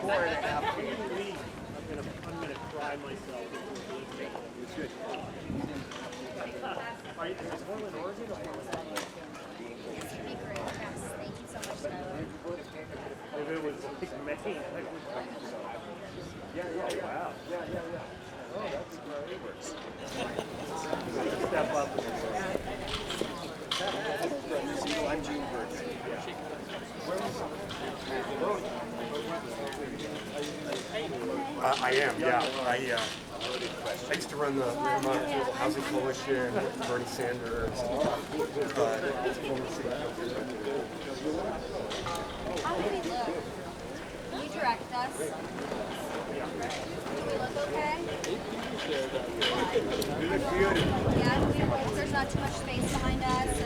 I'm gonna cry myself. It's good. Is Portland, Oregon, or Thank you so much, Skylar. if it was like Maine, I would. Yeah. Wow. Yeah. Oh, that's where it works. Step up. Siegel, I'm June Bergman. I am, yeah. I used to run the Vermont Housing Coalition with Bernie Sanders. How do we look? You direct us. Do we look okay? Yeah, there's not too much space behind us.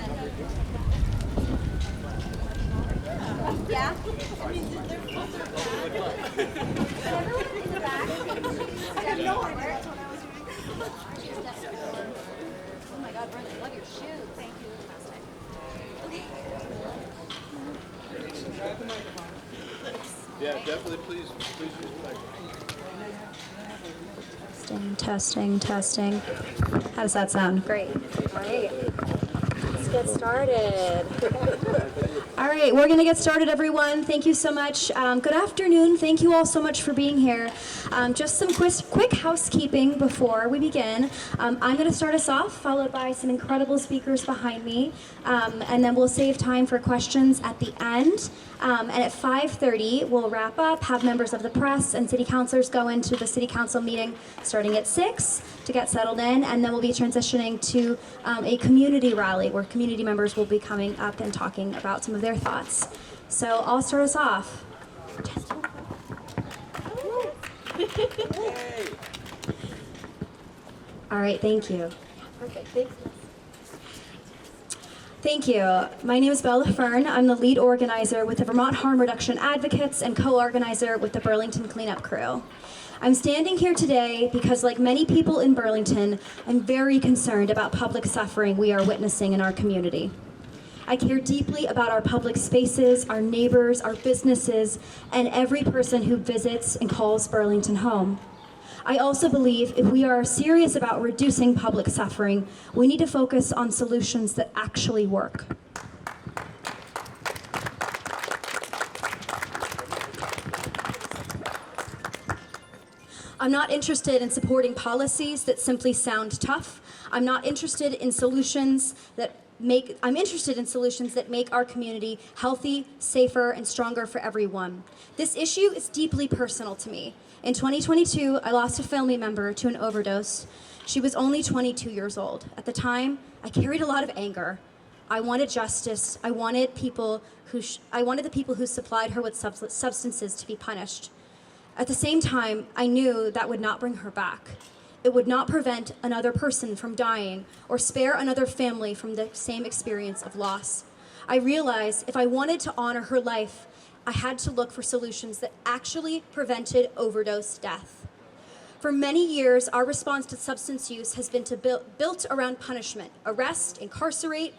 Yeah? I mean, they're closer back. Everyone in the back. I have no idea. That's what I was doing. Oh my God, Brenda, I love your shoes. Thank you. Okay. Yeah, definitely. Please use the microphone. Testing. How does that sound? Great. All right. Let's get started. All right, we're going to get started, everyone. Thank you so much. Good afternoon. Thank you all so much for being here. Just some quick housekeeping before we begin. I'm going to start us off, followed by some incredible speakers behind me, and then we'll save time for questions at the end. And at 5:30, we'll wrap up, have members of the press and city councilors go into the city council meeting starting at 6 to get settled in, and then we'll be transitioning to a community rally where community members will be coming up and talking about some of their thoughts. So I'll start us off. All right, thank you. Perfect, thanks. Thank you. My name is Fearn. I'm the lead organizer with the Vermont Harm Reduction Advocates and co-organizer with the Burlington Cleanup Crew. I'm standing here today because, like many people in Burlington, I'm very concerned about public suffering we are witnessing in our community. I care deeply about our public spaces, our neighbors, our businesses, and every person who visits and calls Burlington home. I also believe if we are serious about reducing public suffering, we need to focus on solutions that actually work. I'm not interested in supporting policies that simply sound tough. I'm interested in solutions that make our community healthy, safer, and stronger for everyone. This issue is deeply personal to me. In 2022, I lost a family member to an overdose. She was only 22 years old. At the time, I carried a lot of anger. I wanted justice. I wanted the people who supplied her with substances to be punished. At the same time, I knew that would not bring her back. It would not prevent another person from dying or spare another family from the same experience of loss. I realized if I wanted to honor her life, I had to look for solutions that actually prevented overdose death. For many years, our response to substance use has been built around punishment, arrest, incarcerate,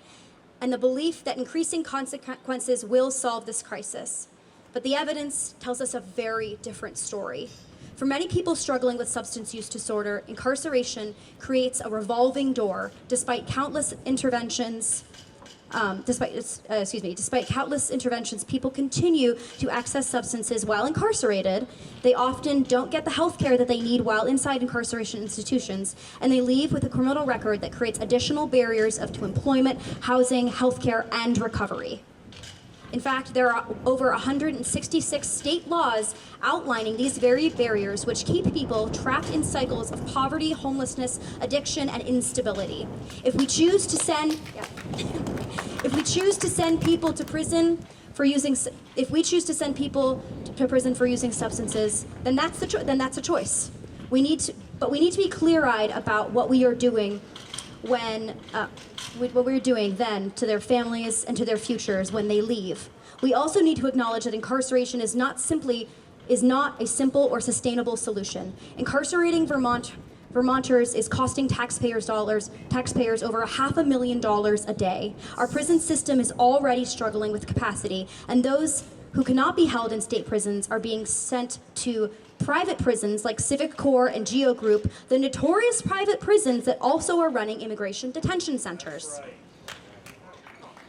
and the belief that increasing consequences will solve this crisis. But the evidence tells us a very different story. For many people struggling with substance use disorder, incarceration creates a revolving door. Despite countless interventions, people continue to access substances while incarcerated. They often don't get the health care that they need while inside incarceration institutions, and they leave with a criminal record that creates additional barriers to employment, housing, health care, and recovery. In fact, there are over 166 state laws outlining these very barriers which keep people trapped in cycles of poverty, homelessness, addiction, and instability. If we choose to send people to prison for using substances, then that's a choice. We need to be clear-eyed about what we are doing what we're doing then to their families and to their futures when they leave. We also need to acknowledge that incarceration is not a simple or sustainable solution. Incarcerating Vermonters is costing taxpayers over $500,000 a day. Our prison system is already struggling with capacity, and those who cannot be held in state prisons are being sent to private prisons like Civic Corps and Geo Group, the notorious private prisons that also are running immigration detention centers.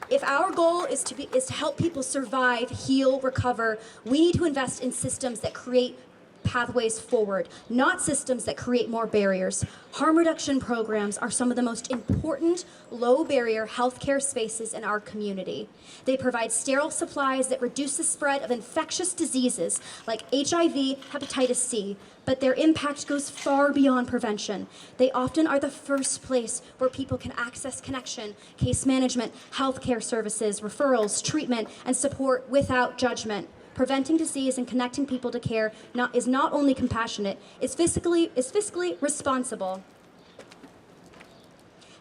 If our goal is to help people survive, heal, recover, we need to invest in systems that create pathways forward, not systems that create more barriers. Harm reduction programs are some of the most important low-barrier healthcare spaces in our community. They provide sterile supplies that reduce the spread of infectious diseases like HIV, hepatitis C, but their impact goes far beyond prevention. They often are the first place where people can access connection, case management, healthcare services, referrals, treatment, and support without judgment. Preventing disease and connecting people to care is not only compassionate, it's fiscally responsible.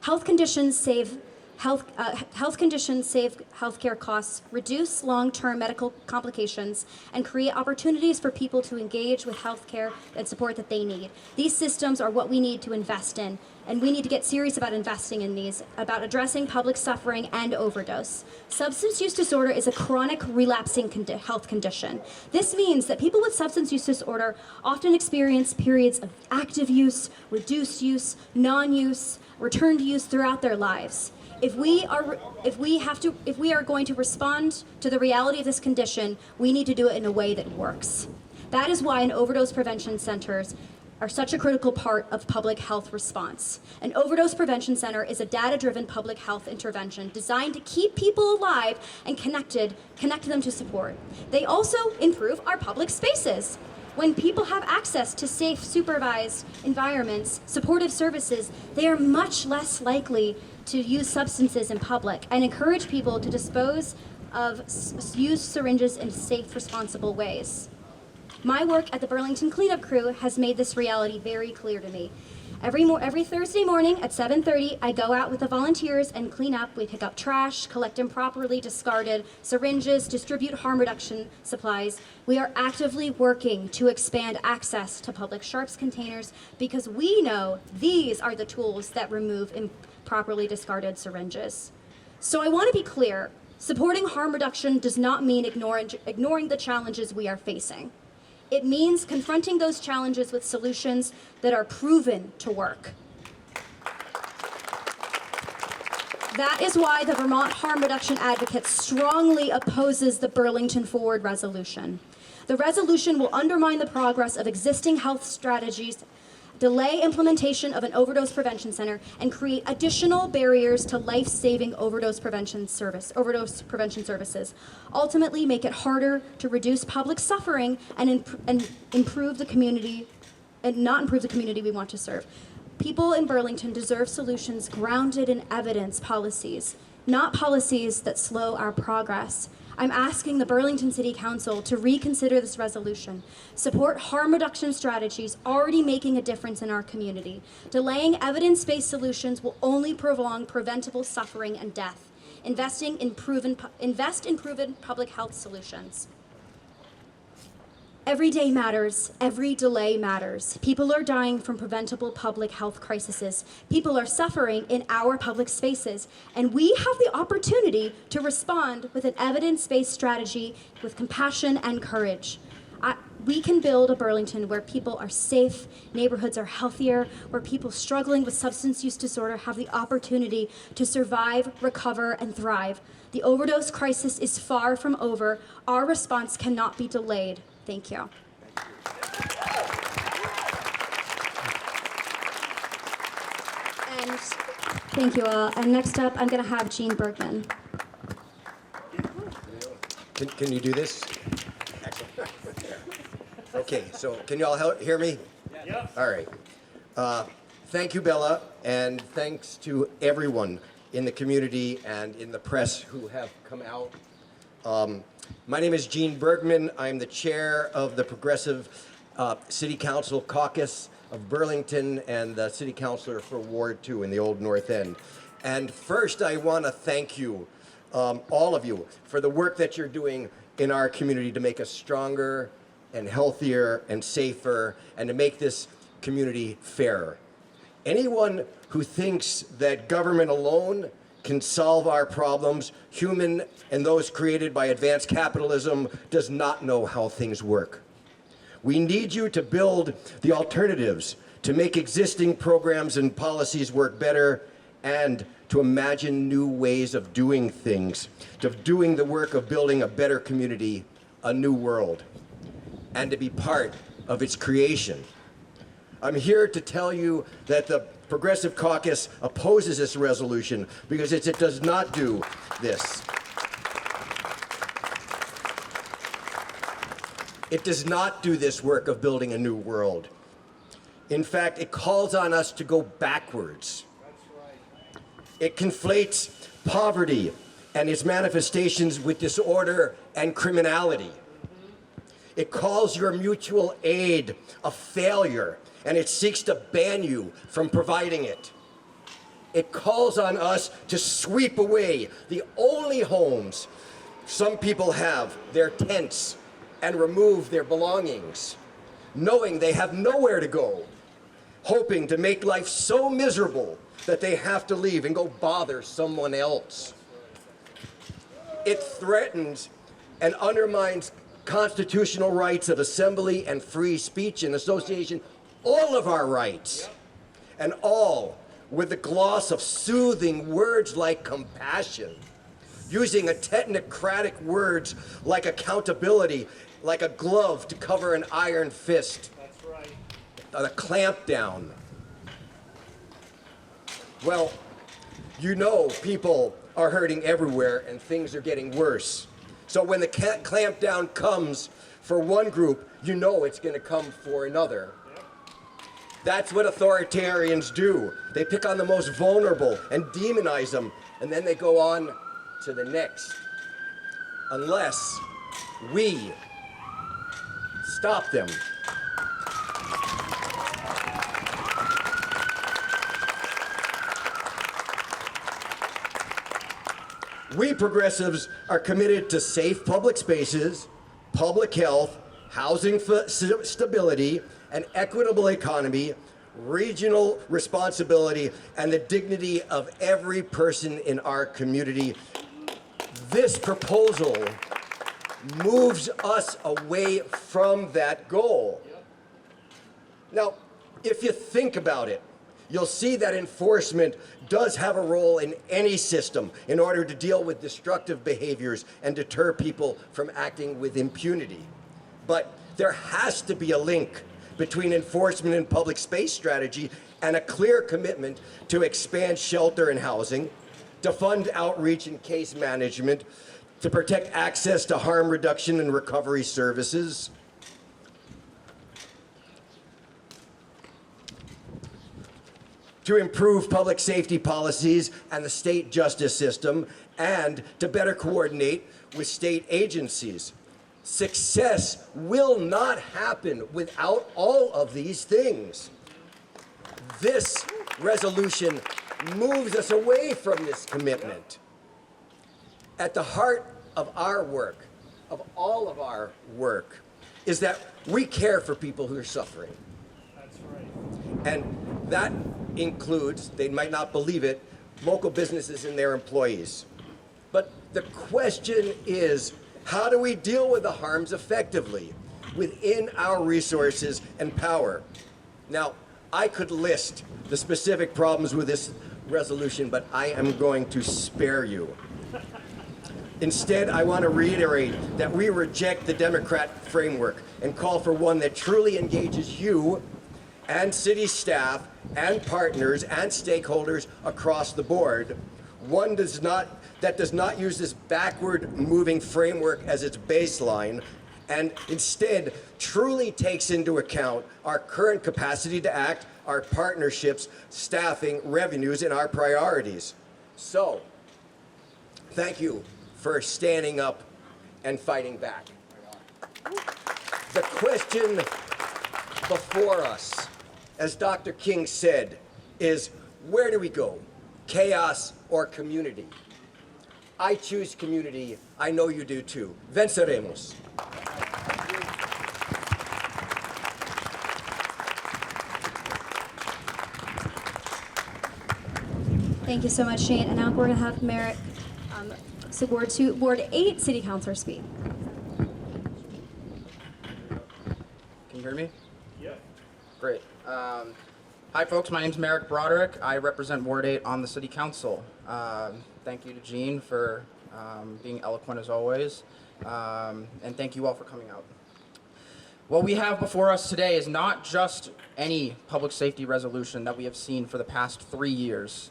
Health conditions save healthcare costs, reduce long-term medical complications, and create opportunities for people to engage with healthcare and support that they need. These systems are what we need to invest in, and we need to get serious about investing in these, about addressing public suffering and overdose. Substance use disorder is a chronic relapsing health condition. This means that people with substance use disorder often experience periods of active use, reduced use, non-use, return to use throughout their lives. If we are going to respond to the reality of this condition, we need to do it in a way that works. That is why overdose prevention centers are such a critical part of public health response. An overdose prevention center is a data-driven public health intervention designed to keep people alive and connect them to support. They also improve our public spaces. When people have access to safe, supervised environments, supportive services, they are much less likely to use substances in public and encourage people to dispose of used syringes in safe, responsible ways. My work at the Burlington Cleanup Crew has made this reality very clear to me. Every Thursday morning at 7:30, I go out with the volunteers and clean up. We pick up trash, collect improperly discarded syringes, distribute harm reduction supplies. We are actively working to expand access to public sharps containers because we know these are the tools that remove improperly discarded syringes. So I want to be clear, supporting harm reduction does not mean ignoring the challenges we are facing. It means confronting those challenges with solutions that are proven to work. That is why the Vermont Harm Reduction Advocate strongly opposes the Burlington Forward Resolution. The resolution will undermine the progress of existing health strategies, delay implementation of an overdose prevention center, and create additional barriers to life-saving overdose prevention services. Ultimately, make it harder to reduce public suffering and improve the community, and not improve the community we want to serve. People in Burlington deserve solutions grounded in evidence policies, not policies that slow our progress. I'm asking the Burlington City Council to reconsider this resolution, support harm reduction strategies already making a difference in our community. Delaying evidence-based solutions will only prolong preventable suffering and death. Invest in proven public health solutions. Every day matters, every delay matters. People are dying from preventable public health crises. People are suffering in our public spaces, and we have the opportunity to respond with an evidence-based strategy with compassion and courage. We can build a Burlington where people are safe, neighborhoods are healthier, where people struggling with substance use disorder have the opportunity to survive, recover, and thrive. The overdose crisis is far from over. Our response cannot be delayed. Thank you. And thank you all. And next up, I'm going to have Jean Bergman. Can you do this? Excellent. Okay, so can you all hear me? Yeah. All right. Thank you, Bella, and thanks to everyone in the community and in the press who have come out. My name is Jean Bergman. I'm the chair of the Progressive City Council Caucus of Burlington and the city councilor for Ward 2 in the Old North End. And first, I want to thank you, all of you, for the work that you're doing in our community to make us stronger and healthier and safer and to make this community fairer. Anyone who thinks that government alone can solve our problems, human and those created by advanced capitalism, does not know how things work. We need you to build the alternatives, to make existing programs and policies work better, and to imagine new ways of doing things, of doing the work of building a better community, a new world, and to be part of its creation. I'm here to tell you that the Progressive Caucus opposes this resolution because it does not do this. It does not do this work of building a new world. In fact, it calls on us to go backwards. It conflates poverty and its manifestations with disorder and criminality. It calls your mutual aid a failure, and it seeks to ban you from providing it. It calls on us to sweep away the only homes some people have, their tents, and remove their belongings, knowing they have nowhere to go, hoping to make life so miserable that they have to leave and go bother someone else. It threatens and undermines constitutional rights of assembly and free speech and association, all of our rights, and all with the gloss of soothing words like compassion, using a technocratic words like accountability, like a glove to cover an iron fist. That's right. A clamp down. Well, you know people are hurting everywhere and things are getting worse. So when the clamp down comes for one group, you know it's going to come for another. That's what authoritarians do. They pick on the most vulnerable and demonize them, and then they go on to the next. Unless we stop them. We progressives are committed to safe public spaces, public health, housing stability, an equitable economy, regional responsibility, and the dignity of every person in our community. This proposal moves us away from that goal. Now, if you think about it, you'll see that enforcement does have a role in any system in order to deal with destructive behaviors and deter people from acting with impunity. But there has to be a link between enforcement and public space strategy and a clear commitment to expand shelter and housing, to fund outreach and case management, to protect access to harm reduction and recovery services, to improve public safety policies and the state justice system, and to better coordinate with state agencies. Success will not happen without all of these things. This resolution moves us away from this commitment. At the heart of our work, of all of our work, is that we care for people who are suffering. That's right. And that includes, they might not believe it, local businesses and their employees. But the question is, how do we deal with the harms effectively within our resources and power? Now, I could list the specific problems with this resolution, but I am going to spare you. Instead, I want to reiterate that we reject the Democrat framework and call for one that truly engages you and city staff and partners and stakeholders across the board. One that does not use this backward-moving framework as its baseline, and instead truly takes into account our current capacity to act, our partnerships, staffing, revenues, and our priorities. So, thank you for standing up and fighting back. The question before us, as Dr. King said, is where do we go? Chaos or community? I choose community. I know you do too. Venceremos. Thank you so much, Shane. And now we're going to have Marek, so Ward 8 City Councilor speak. Can you hear me? Yeah. Great. Hi, folks. My name's Marek Broderick. I represent Ward 8 on the City Council. Thank you to Jean for being eloquent as always, and thank you all for coming out. What we have before us today is not just any public safety resolution that we have seen for the past 3 years.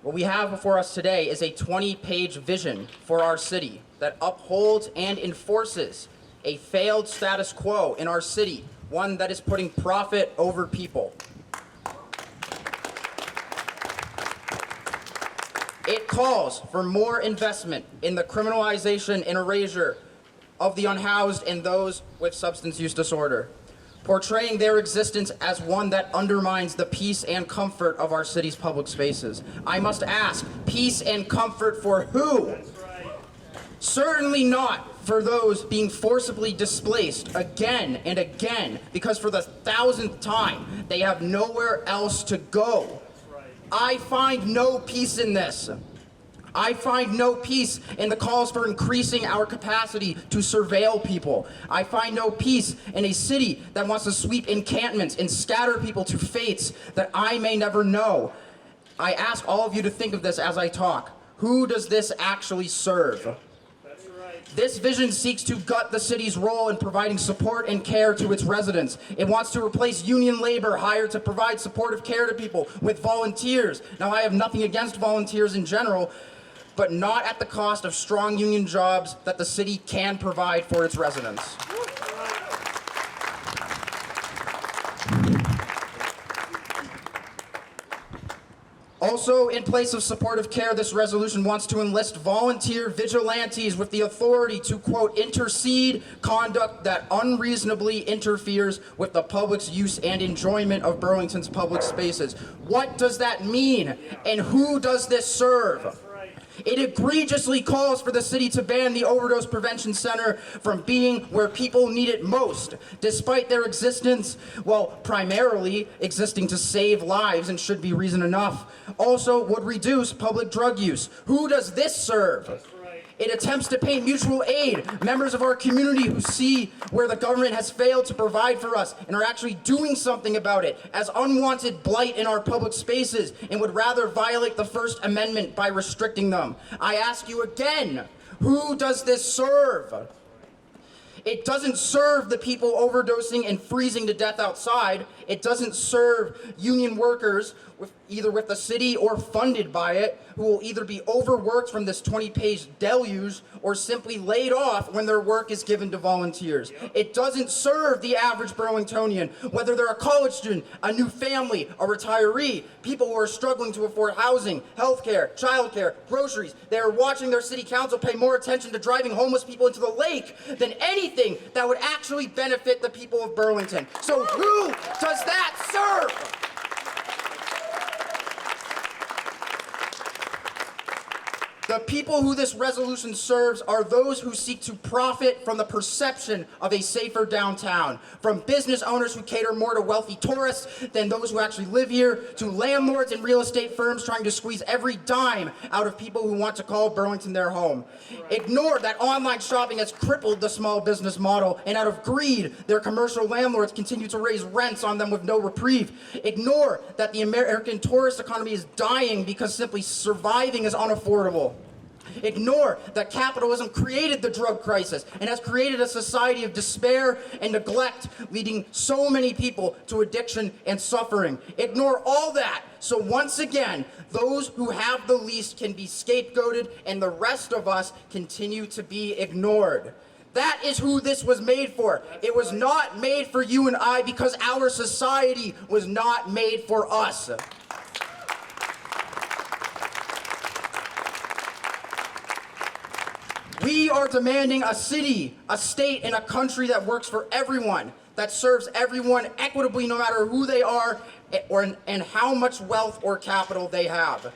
What we have before us today is a 20-page vision for our city that upholds and enforces a failed status quo in our city, one that is putting profit over people. It calls for more investment in the criminalization and erasure of the unhoused and those with substance use disorder, portraying their existence as one that undermines the peace and comfort of our city's public spaces. I must ask, peace and comfort for who? That's right. Certainly not for those being forcibly displaced again and again, because for the 1,000th time, they have nowhere else to go. I find no peace in this. I find no peace in the calls for increasing our capacity to surveil people. I find no peace in a city that wants to sweep encampments and scatter people to fates that I may never know. I ask all of you to think of this as I talk. Who does this actually serve? That's right. This vision seeks to gut the city's role in providing support and care to its residents. It wants to replace union labor hired to provide supportive care to people with volunteers. Now, I have nothing against volunteers in general, but not at the cost of strong union jobs that the city can provide for its residents. Also, in place of supportive care, this resolution wants to enlist volunteer vigilantes with the authority to, quote, intercede conduct that unreasonably interferes with the public's use and enjoyment of Burlington's public spaces. What does that mean? And who does this serve? It egregiously calls for the city to ban the Overdose Prevention Center from being where people need it most, despite their existence, well, primarily existing to save lives and should be reason enough. Also would reduce public drug use. Who does this serve? It attempts to pay mutual aid, members of our community who see where the government has failed to provide for us and are actually doing something about it as unwanted blight in our public spaces and would rather violate the First Amendment by restricting them. I ask you again, who does this serve? It doesn't serve the people overdosing and freezing to death outside. It doesn't serve union workers, either with the city or funded by it, who will either be overworked from this 20-page deluge or simply laid off when their work is given to volunteers. It doesn't serve the average Burlingtonian, whether they're a college student, a new family, a retiree, people who are struggling to afford housing, healthcare, childcare, groceries. They are watching their city council pay more attention to driving homeless people into the lake than anything that would actually benefit the people of Burlington. So who does that serve? The people who this resolution serves are those who seek to profit from the perception of a safer downtown, from business owners who cater more to wealthy tourists than those who actually live here, to landlords and real estate firms trying to squeeze every dime out of people who want to call Burlington their home. Ignore that online shopping has crippled the small business model, and out of greed, their commercial landlords continue to raise rents on them with no reprieve. Ignore that the American tourist economy is dying because simply surviving is unaffordable. Ignore that capitalism created the drug crisis and has created a society of despair and neglect, leading so many people to addiction and suffering. Ignore all that, so once again, those who have the least can be scapegoated and the rest of us continue to be ignored. That is who this was made for. It was not made for you and I because our society was not made for us. We are demanding a city, a state, and a country that works for everyone, that serves everyone equitably no matter who they are and how much wealth or capital they have.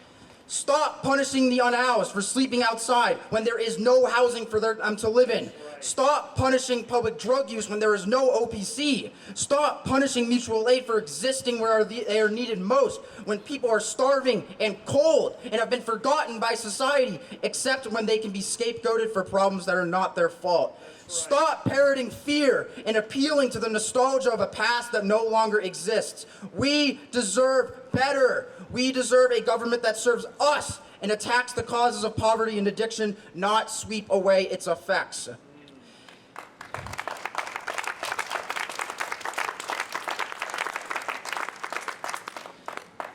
Stop punishing the unhoused for sleeping outside when there is no housing for them to live in. Stop punishing public drug use when there is no OPC. Stop punishing mutual aid for existing where they are needed most, when people are starving and cold and have been forgotten by society, except when they can be scapegoated for problems that are not their fault. Stop parroting fear and appealing to the nostalgia of a past that no longer exists. We deserve better. We deserve a government that serves us and attacks the causes of poverty and addiction, not sweep away its effects.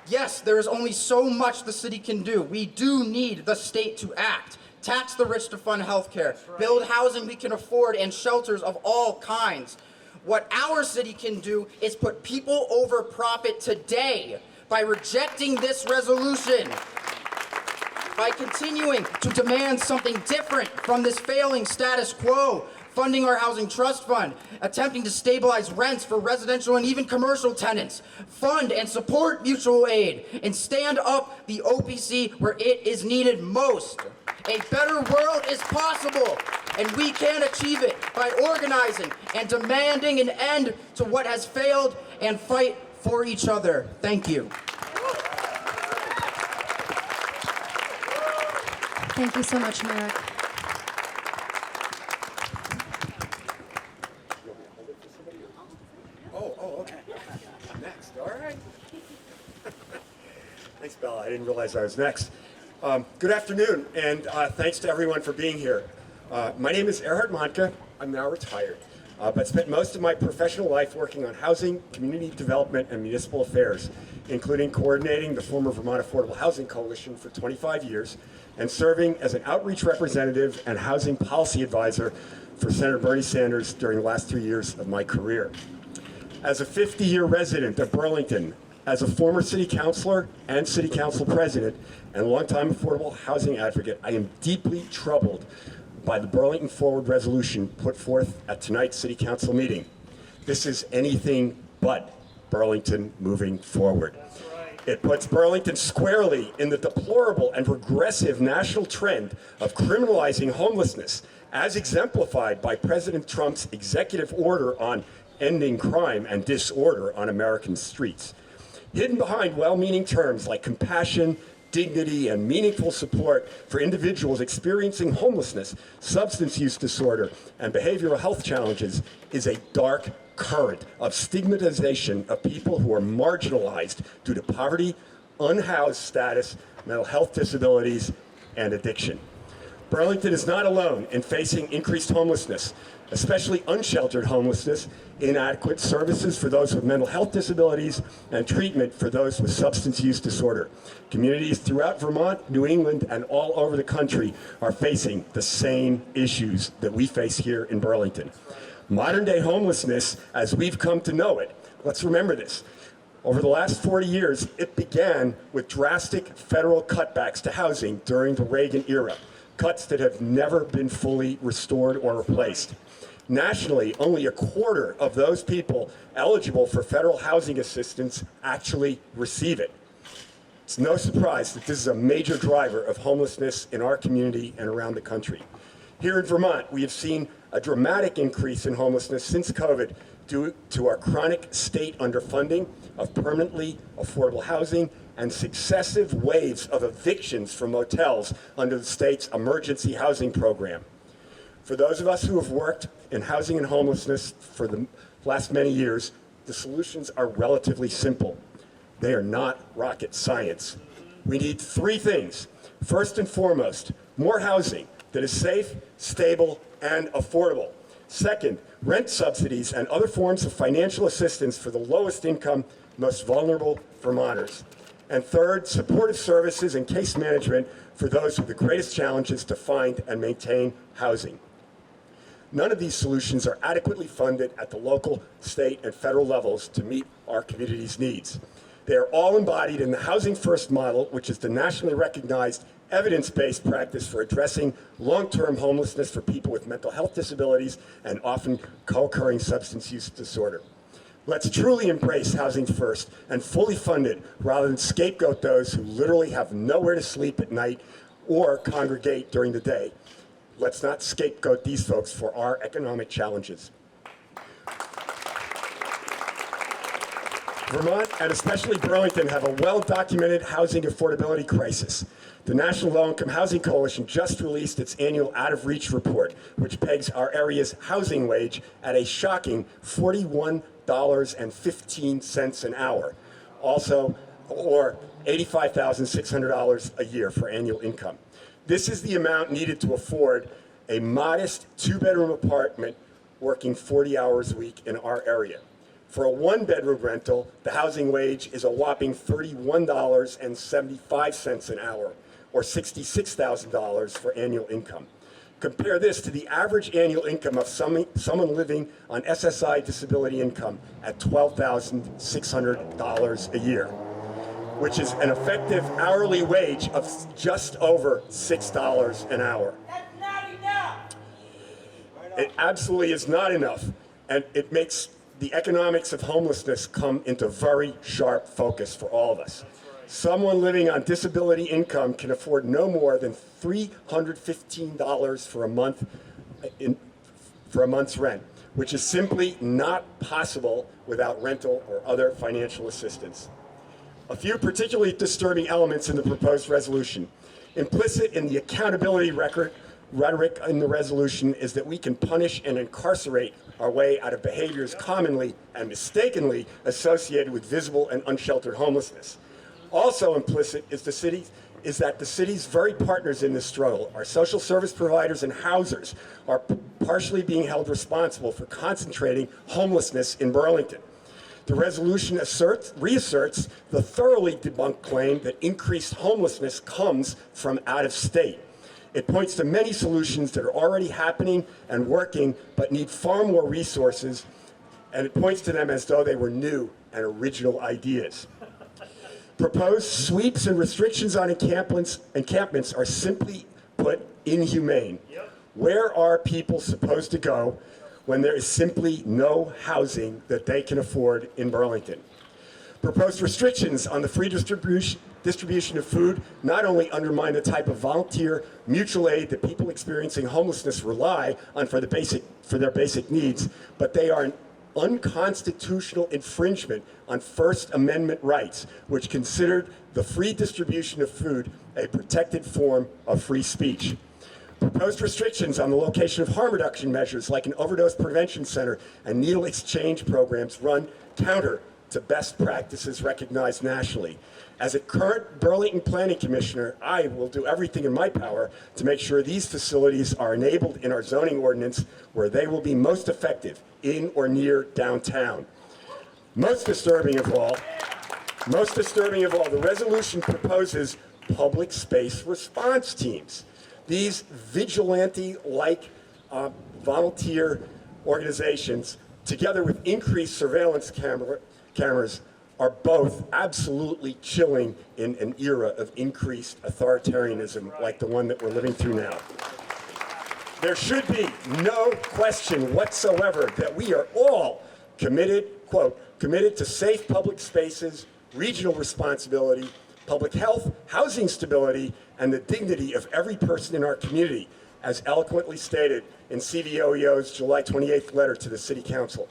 Yes, there is only so much the city can do. We do need the state to act. Tax the rich to fund healthcare. Build housing we can afford and shelters of all kinds. What our city can do is put people over profit today by rejecting this resolution, by continuing to demand something different from this failing status quo, funding our housing trust fund, attempting to stabilize rents for residential and even commercial tenants, fund and support mutual aid, and stand up the OPC where it is needed most. A better world is possible, and we can achieve it by organizing and demanding an end to what has failed and fight for each other. Thank you. Thank you so much, Marek. Okay. Next, all right. Thanks, Bella. I didn't realize I was next. Good afternoon, and thanks to everyone for being here. My name is Erhard Mahnke. I'm now retired, but spent most of my professional life working on housing, community development, and municipal affairs, including coordinating the former Vermont Affordable Housing Coalition for 25 years, and serving as an outreach representative and housing policy advisor for Senator Bernie Sanders during the last 3 years of my career. As a 50-year resident of Burlington, as a former city councilor and city council president, and longtime affordable housing advocate, I am deeply troubled by the Burlington Forward Resolution put forth at tonight's city council meeting. This is anything but Burlington moving forward. It puts Burlington squarely in the deplorable and regressive national trend of criminalizing homelessness, as exemplified by President Trump's executive order on ending crime and disorder on American streets. Hidden behind well-meaning terms like compassion, dignity, and meaningful support for individuals experiencing homelessness, substance use disorder, and behavioral health challenges is a dark current of stigmatization of people who are marginalized due to poverty, unhoused status, mental health disabilities, and addiction. Burlington is not alone in facing increased homelessness, especially unsheltered homelessness, inadequate services for those with mental health disabilities, and treatment for those with substance use disorder. Communities throughout Vermont, New England, and all over the country are facing the same issues that we face here in Burlington. Modern-day homelessness, as we've come to know it, let's remember this, over the last 40 years, it began with drastic federal cutbacks to housing during the Reagan era, cuts that have never been fully restored or replaced. Nationally, only a quarter of those people eligible for federal housing assistance actually receive it. It's no surprise that this is a major driver of homelessness in our community and around the country. Here in Vermont, we have seen a dramatic increase in homelessness since COVID due to our chronic state underfunding of permanently affordable housing and successive waves of evictions from motels under the state's emergency housing program. For those of us who have worked in housing and homelessness for the last many years, the solutions are relatively simple. They are not rocket science. We need three things. First and foremost, more housing that is safe, stable, and affordable. Second, rent subsidies and other forms of financial assistance for the lowest income, most vulnerable Vermonters. And third, supportive services and case management for those with the greatest challenges to find and maintain housing. None of these solutions are adequately funded at the local, state, and federal levels to meet our community's needs. They are all embodied in the Housing First model, which is the nationally recognized evidence-based practice for addressing long-term homelessness for people with mental health disabilities and often co-occurring substance use disorder. Let's truly embrace Housing First and fully fund it rather than scapegoat those who literally have nowhere to sleep at night or congregate during the day. let's not scapegoat these folks for our economic challenges. Vermont, and especially Burlington, have a well-documented housing affordability crisis. The National Low-Income Housing Coalition just released its annual out-of-reach report, which pegs our area's housing wage at a shocking $41.15 an hour, also, or $85,600 a year for annual income. This is the amount needed to afford a modest two-bedroom apartment working 40 hours a week in our area. For a one-bedroom rental, the housing wage is a whopping $31.75 an hour, or $66,000 for annual income. Compare this to the average annual income of someone living on SSI disability income at $12,600 a year, which is an effective hourly wage of just over $6 an hour. That's not enough! It absolutely is not enough, and it makes the economics of homelessness come into very sharp focus for all of us. Someone living on disability income can afford no more than $315 for a month for a month's rent, which is simply not possible without rental or other financial assistance. A few particularly disturbing elements in the proposed resolution. Implicit in the accountability rhetoric in the resolution is that we can punish and incarcerate our way out of behaviors commonly and mistakenly associated with visible and unsheltered homelessness. Also implicit is that the city's very partners in this struggle, our social service providers and housers, are partially being held responsible for concentrating homelessness in Burlington. The resolution reasserts the thoroughly debunked claim that increased homelessness comes from out of state. It points to many solutions that are already happening and working, but need far more resources, and it points to them as though they were new and original ideas. Proposed sweeps and restrictions on encampments are simply put inhumane. Where are people supposed to go when there is simply no housing that they can afford in Burlington? Proposed restrictions on the free distribution of food not only undermine the type of volunteer mutual aid that people experiencing homelessness rely on for their basic needs, but they are an unconstitutional infringement on First Amendment rights, which considered the free distribution of food a protected form of free speech. Proposed restrictions on the location of harm reduction measures like an overdose prevention center and needle exchange programs run counter to best practices recognized nationally. As a current Burlington Planning Commissioner, I will do everything in my power to make sure these facilities are enabled in our zoning ordinance where they will be most effective, in or near downtown. Most disturbing of all, the resolution proposes public space response teams. These vigilante-like volunteer organizations, together with increased surveillance cameras, are both absolutely chilling in an era of increased authoritarianism like the one that we're living through now. There should be no question whatsoever that we are all committed, quote, committed to safe public spaces, regional responsibility, public health, housing stability, and the dignity of every person in our community, as eloquently stated in CVOEO's July 28th letter to the City Council.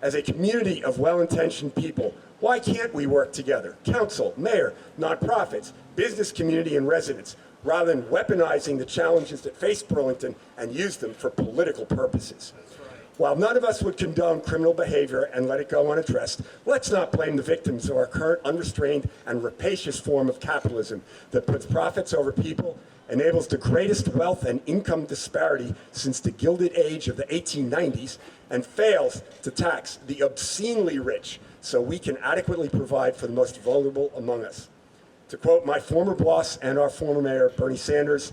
As a community of well-intentioned people, why can't we work together, council, mayor, nonprofits, business community, and residents, rather than weaponizing the challenges that face Burlington and use them for political purposes? While none of us would condone criminal behavior and let it go unaddressed, let's not blame the victims of our current unrestrained and rapacious form of capitalism that puts profits over people, enables the greatest wealth and income disparity since the Gilded Age of the 1890s, and fails to tax the obscenely rich so we can adequately provide for the most vulnerable among us. To quote my former boss and our former mayor, Bernie Sanders,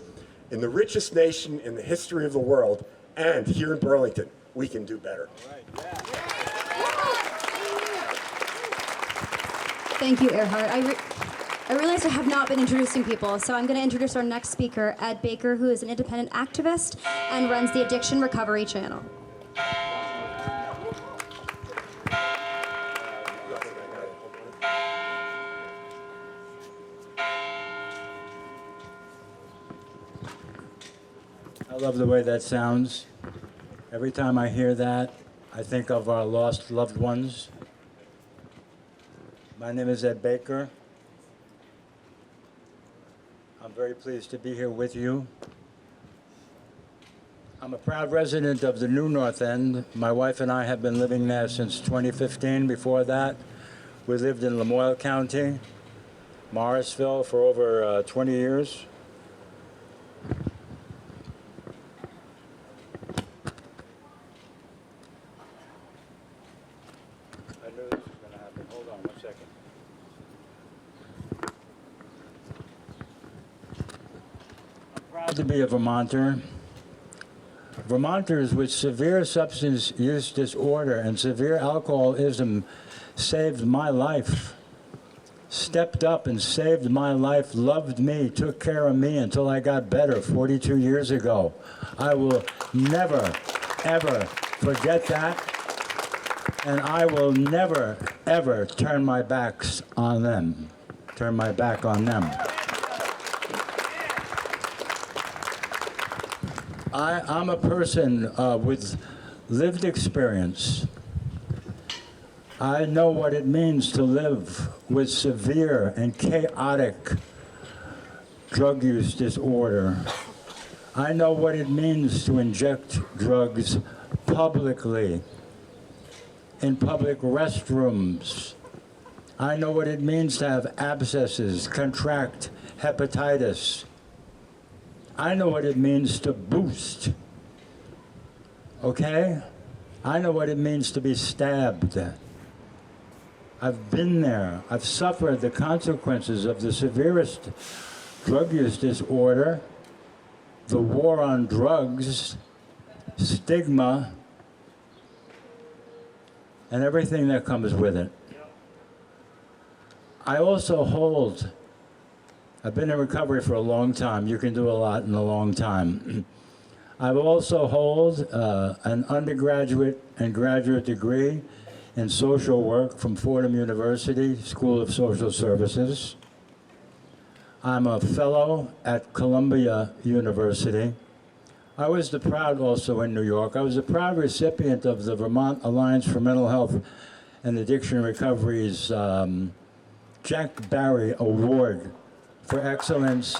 in the richest nation in the history of the world, and here in Burlington, we can do better. Thank you, Erhard. I realize I have not been introducing people, so I'm going to introduce our next speaker, Ed Baker, who is an independent activist and runs the Addiction Recovery Channel. I love the way that sounds. Every time I hear that, I think of our lost loved ones. My name is Ed Baker. I'm very pleased to be here with you. I'm a proud resident of the New North End. My wife and I have been living there since 2015. Before that, we lived in Lamoille County, Morrisville, for over 20 years. I knew this was going to happen. Hold on 1 second. I'm proud to be a Vermonter. Vermonters with severe substance use disorder and severe alcoholism saved my life, stepped up and saved my life, loved me, took care of me until I got better 42 years ago. I will never, ever forget that, and I will never, ever turn my back on them. I'm a person with lived experience. I know what it means to live with severe and chaotic drug use disorder. I know what it means to inject drugs publicly, in public restrooms. I know what it means to have abscesses, contract hepatitis. I know what it means to boost, okay? I know what it means to be stabbed. I've been there. I've suffered the consequences of the severest drug use disorder, the war on drugs, stigma, and everything that comes with it. I also hold, I've been in recovery for a long time. You can do a lot in a long time. I also hold an undergraduate and graduate degree in social work from Fordham University School of Social Services. I'm a fellow at Columbia University. I was the proud, also in New York, I was a proud recipient of the Vermont Alliance for Mental Health and Addiction Recovery's Jack Barry Award for Excellence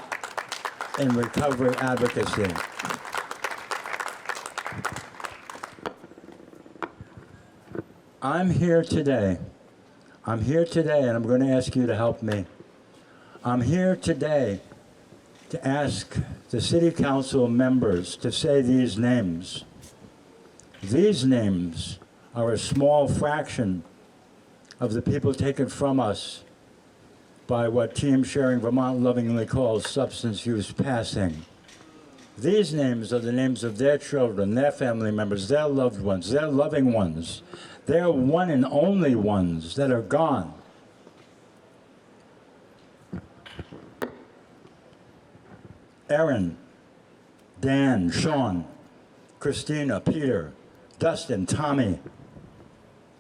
in Recovery Advocacy. I'm here today, and I'm going to ask you to help me. I'm here today to ask the City Council members to say these names. These names are a small fraction of the people taken from us by what Team Sharing Vermont lovingly calls substance use passing. These names are the names of their children, their family members, their loved ones, their loving ones, their one and only ones that are gone. Aaron, Dan, Sean, Christina, Peter, Dustin, Tommy.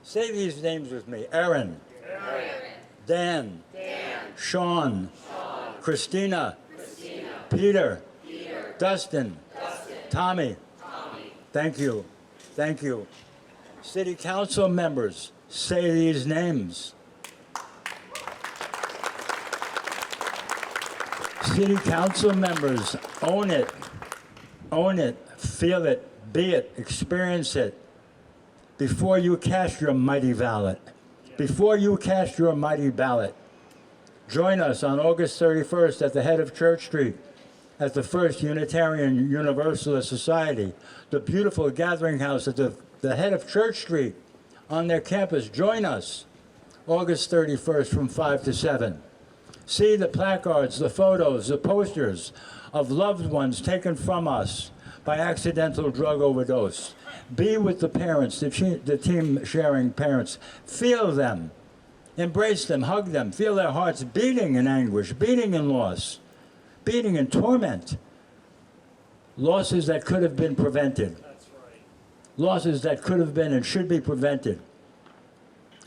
Say these names with me. Aaron, Dan, Sean, Christina, Peter, Dustin, Tommy. Thank you. Thank you. City Council members, say these names. City Council members, own it, feel it, be it, experience it. Before you cast your mighty ballot, join us on August 31st at the head of Church Street at the First Unitarian Universalist Society, the beautiful gathering house at the head of Church Street on their campus. Join us August 31st from 5 to 7. See the placards, the photos, the posters of loved ones taken from us by accidental drug overdose. Be with the parents, the team sharing parents. Feel them, embrace them, hug them, feel their hearts beating in anguish, beating in loss, beating in torment. Losses that could have been prevented. That's right. Losses that could have been and should be prevented.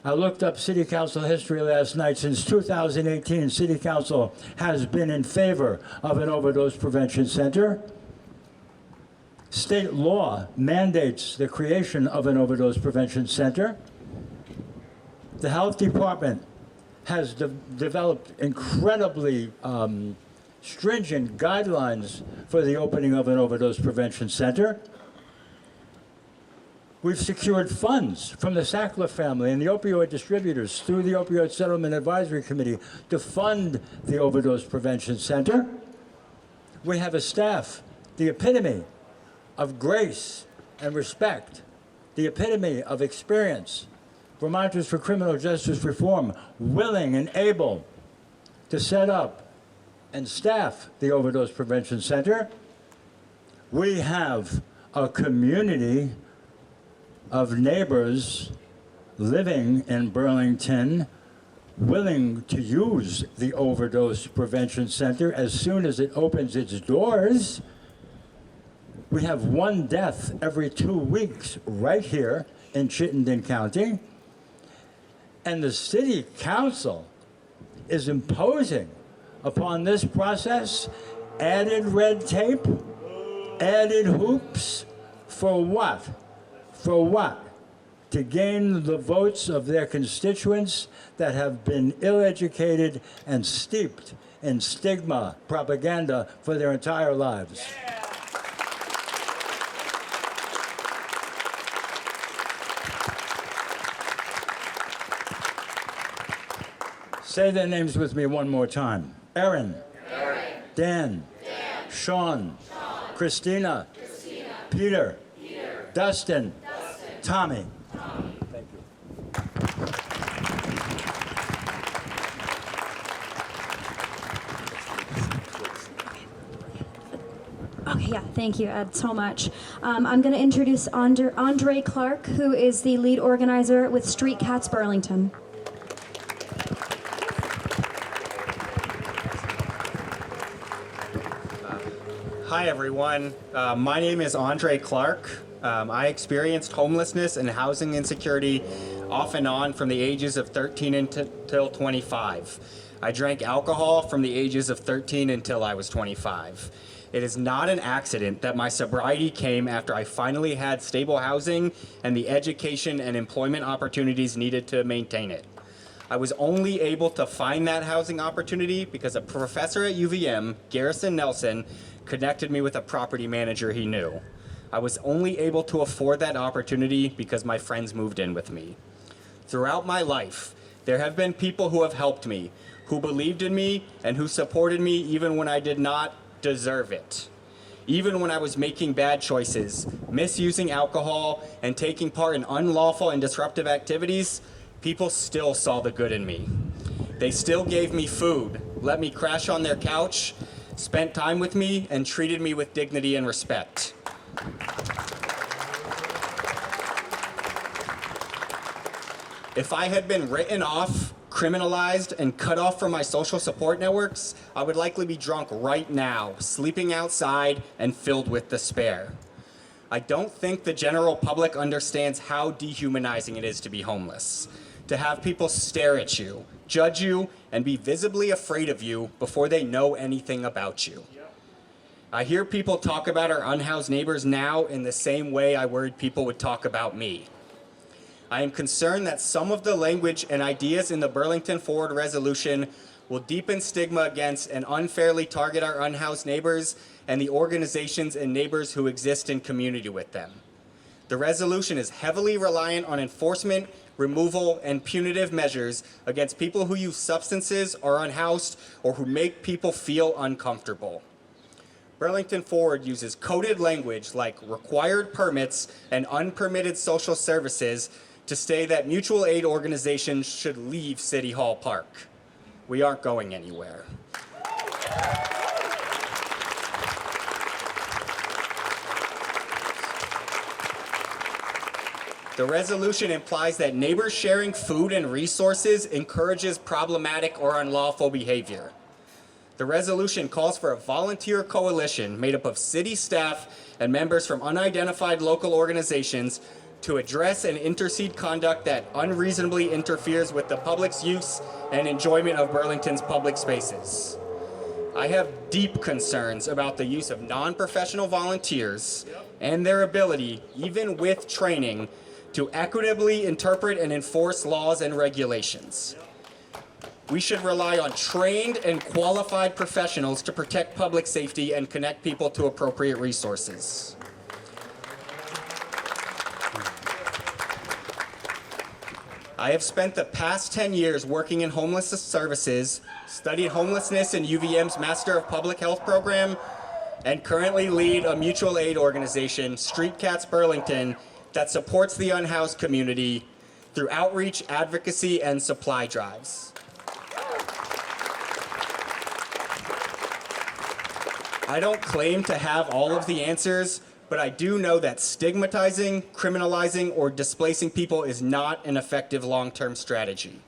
I looked up City Council history last night. Since 2018, City Council has been in favor of an overdose prevention center. State law mandates the creation of an overdose prevention center. The health department has developed incredibly stringent guidelines for the opening of an overdose prevention center. We've secured funds from the Sackler family and the opioid distributors through the Opioid Settlement Advisory Committee to fund the Overdose Prevention Center. We have a staff, the epitome of grace and respect, the epitome of experience. Vermonters for Criminal Justice Reform, willing and able to set up and staff the Overdose Prevention Center. We have a community of neighbors living in Burlington willing to use the Overdose Prevention Center as soon as it opens its doors. We have one death every 2 weeks right here in Chittenden County. And the city council is imposing upon this process added red tape, added hoops, for what? For what? To gain the votes of their constituents that have been ill-educated and steeped in stigma propaganda for their entire lives. Say their names with me one more time. Aaron. Dan. Sean. Christina. Peter. Dustin. Tommy. Thank you. Okay, yeah, thank you, Ed, so much. I'm going to introduce Andre Clark, who is the lead organizer with Street Cats Burlington. Hi everyone, my name is Andre Clark. I experienced homelessness and housing insecurity off and on from the ages of 13 until 25. I drank alcohol from the ages of 13 until I was 25. It is not an accident that my sobriety came after I finally had stable housing and the education and employment opportunities needed to maintain it. I was only able to find that housing opportunity because a professor at UVM, Garrison Nelson, connected me with a property manager he knew. I was only able to afford that opportunity because my friends moved in with me. Throughout my life, there have been people who have helped me, who believed in me, and who supported me even when I did not deserve it. Even when I was making bad choices, misusing alcohol, and taking part in unlawful and disruptive activities, people still saw the good in me. They still gave me food, let me crash on their couch, spent time with me, and treated me with dignity and respect. If I had been written off, criminalized, and cut off from my social support networks, I would likely be drunk right now, sleeping outside, and filled with despair. I don't think the general public understands how dehumanizing it is to be homeless. To have people stare at you, judge you, and be visibly afraid of you before they know anything about you. I hear people talk about our unhoused neighbors now in the same way I worried people would talk about me. I am concerned that some of the language and ideas in the Burlington Forward Resolution will deepen stigma against and unfairly target our unhoused neighbors and the organizations and neighbors who exist in community with them. The resolution is heavily reliant on enforcement, removal, and punitive measures against people who use substances, are unhoused, or who make people feel uncomfortable. Burlington Forward uses coded language like required permits and unpermitted social services to say that mutual aid organizations should leave City Hall Park. We aren't going anywhere. The resolution implies that neighbors sharing food and resources encourages problematic or unlawful behavior. The resolution calls for a volunteer coalition made up of city staff and members from unidentified local organizations to address and intercede conduct that unreasonably interferes with the public's use and enjoyment of Burlington's public spaces. I have deep concerns about the use of non-professional volunteers and their ability, even with training, to equitably interpret and enforce laws and regulations. We should rely on trained and qualified professionals to protect public safety and connect people to appropriate resources. I have spent the past 10 years working in homelessness services, studied homelessness in UVM's Master of Public Health program, and currently lead a mutual aid organization, Street Cats Burlington, that supports the unhoused community through outreach, advocacy, and supply drives. I don't claim to have all of the answers, but I do know that stigmatizing, criminalizing, or displacing people is not an effective long-term strategy.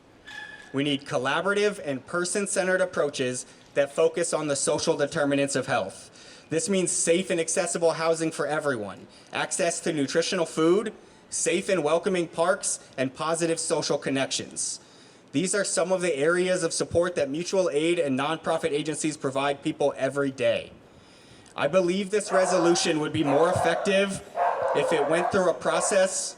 We need collaborative and person-centered approaches that focus on the social determinants of health. This means safe and accessible housing for everyone, access to nutritional food, safe and welcoming parks, and positive social connections. These are some of the areas of support that mutual aid and nonprofit agencies provide people every day. I believe this resolution would be more effective if it went through a process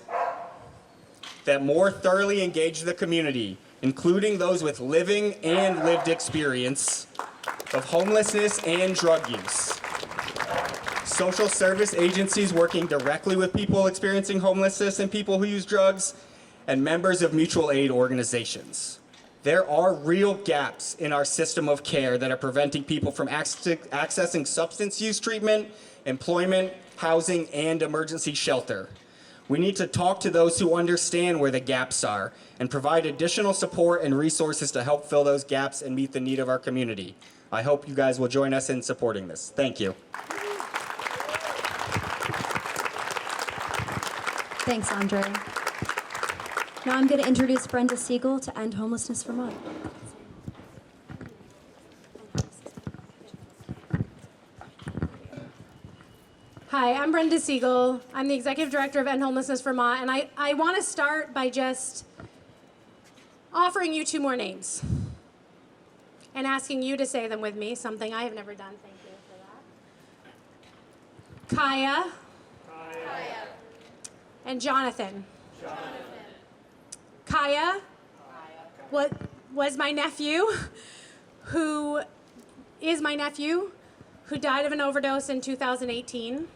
that more thoroughly engaged the community, including those with living and lived experience of homelessness and drug use. Social service agencies working directly with people experiencing homelessness and people who use drugs, and members of mutual aid organizations. There are real gaps in our system of care that are preventing people from accessing substance use treatment, employment, housing, and emergency shelter. We need to talk to those who understand where the gaps are and provide additional support and resources to help fill those gaps and meet the need of our community. I hope you guys will join us in supporting this. Thank you. Thanks, Andre. Now I'm going to introduce Brenda Siegel to End Homelessness Vermont. Hi, I'm Brenda Siegel. I'm the Executive Director of End Homelessness Vermont, and I want to start by just offering you two more names and asking you to say them with me, something I have never done. Thank you for that. Kaya. And Jonathan. Kaya was my nephew, who died of an overdose in 2018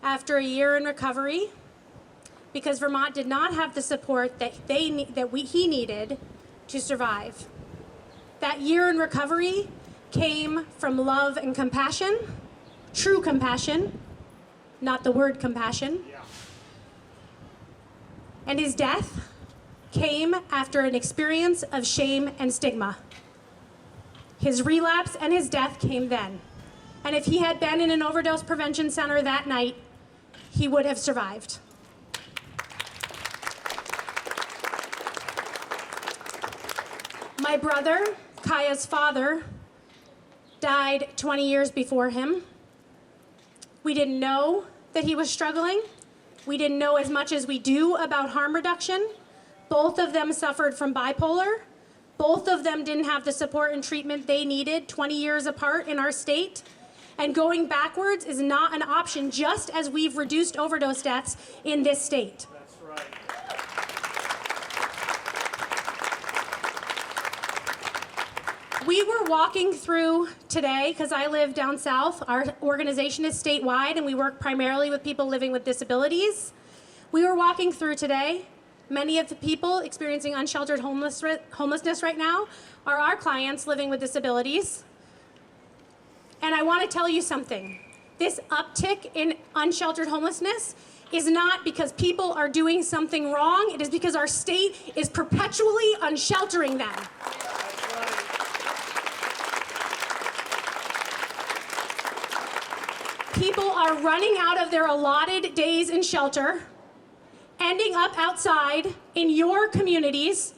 after a year in recovery because Vermont did not have the support that he needed to survive. That year in recovery came from love and compassion, true compassion, not the word compassion. Yeah. And his death came after an experience of shame and stigma. His relapse and his death came then. And if he had been in an overdose prevention center that night, he would have survived. My brother, Kaya's father, died 20 years before him. We didn't know that he was struggling. We didn't know as much as we do about harm reduction. Both of them suffered from bipolar. Both of them didn't have the support and treatment they needed 20 years apart in our state. And going backwards is not an option, just as we've reduced overdose deaths in this state. That's right. We were walking through today, because I live down south. Our organization is statewide, and we work primarily with people living with disabilities. We were walking through today. Many of the people experiencing unsheltered homelessness right now are our clients living with disabilities. And I want to tell you something. This uptick in unsheltered homelessness is not because people are doing something wrong. It is because our state is perpetually unsheltering them. People are running out of their allotted days in shelter, ending up outside in your communities,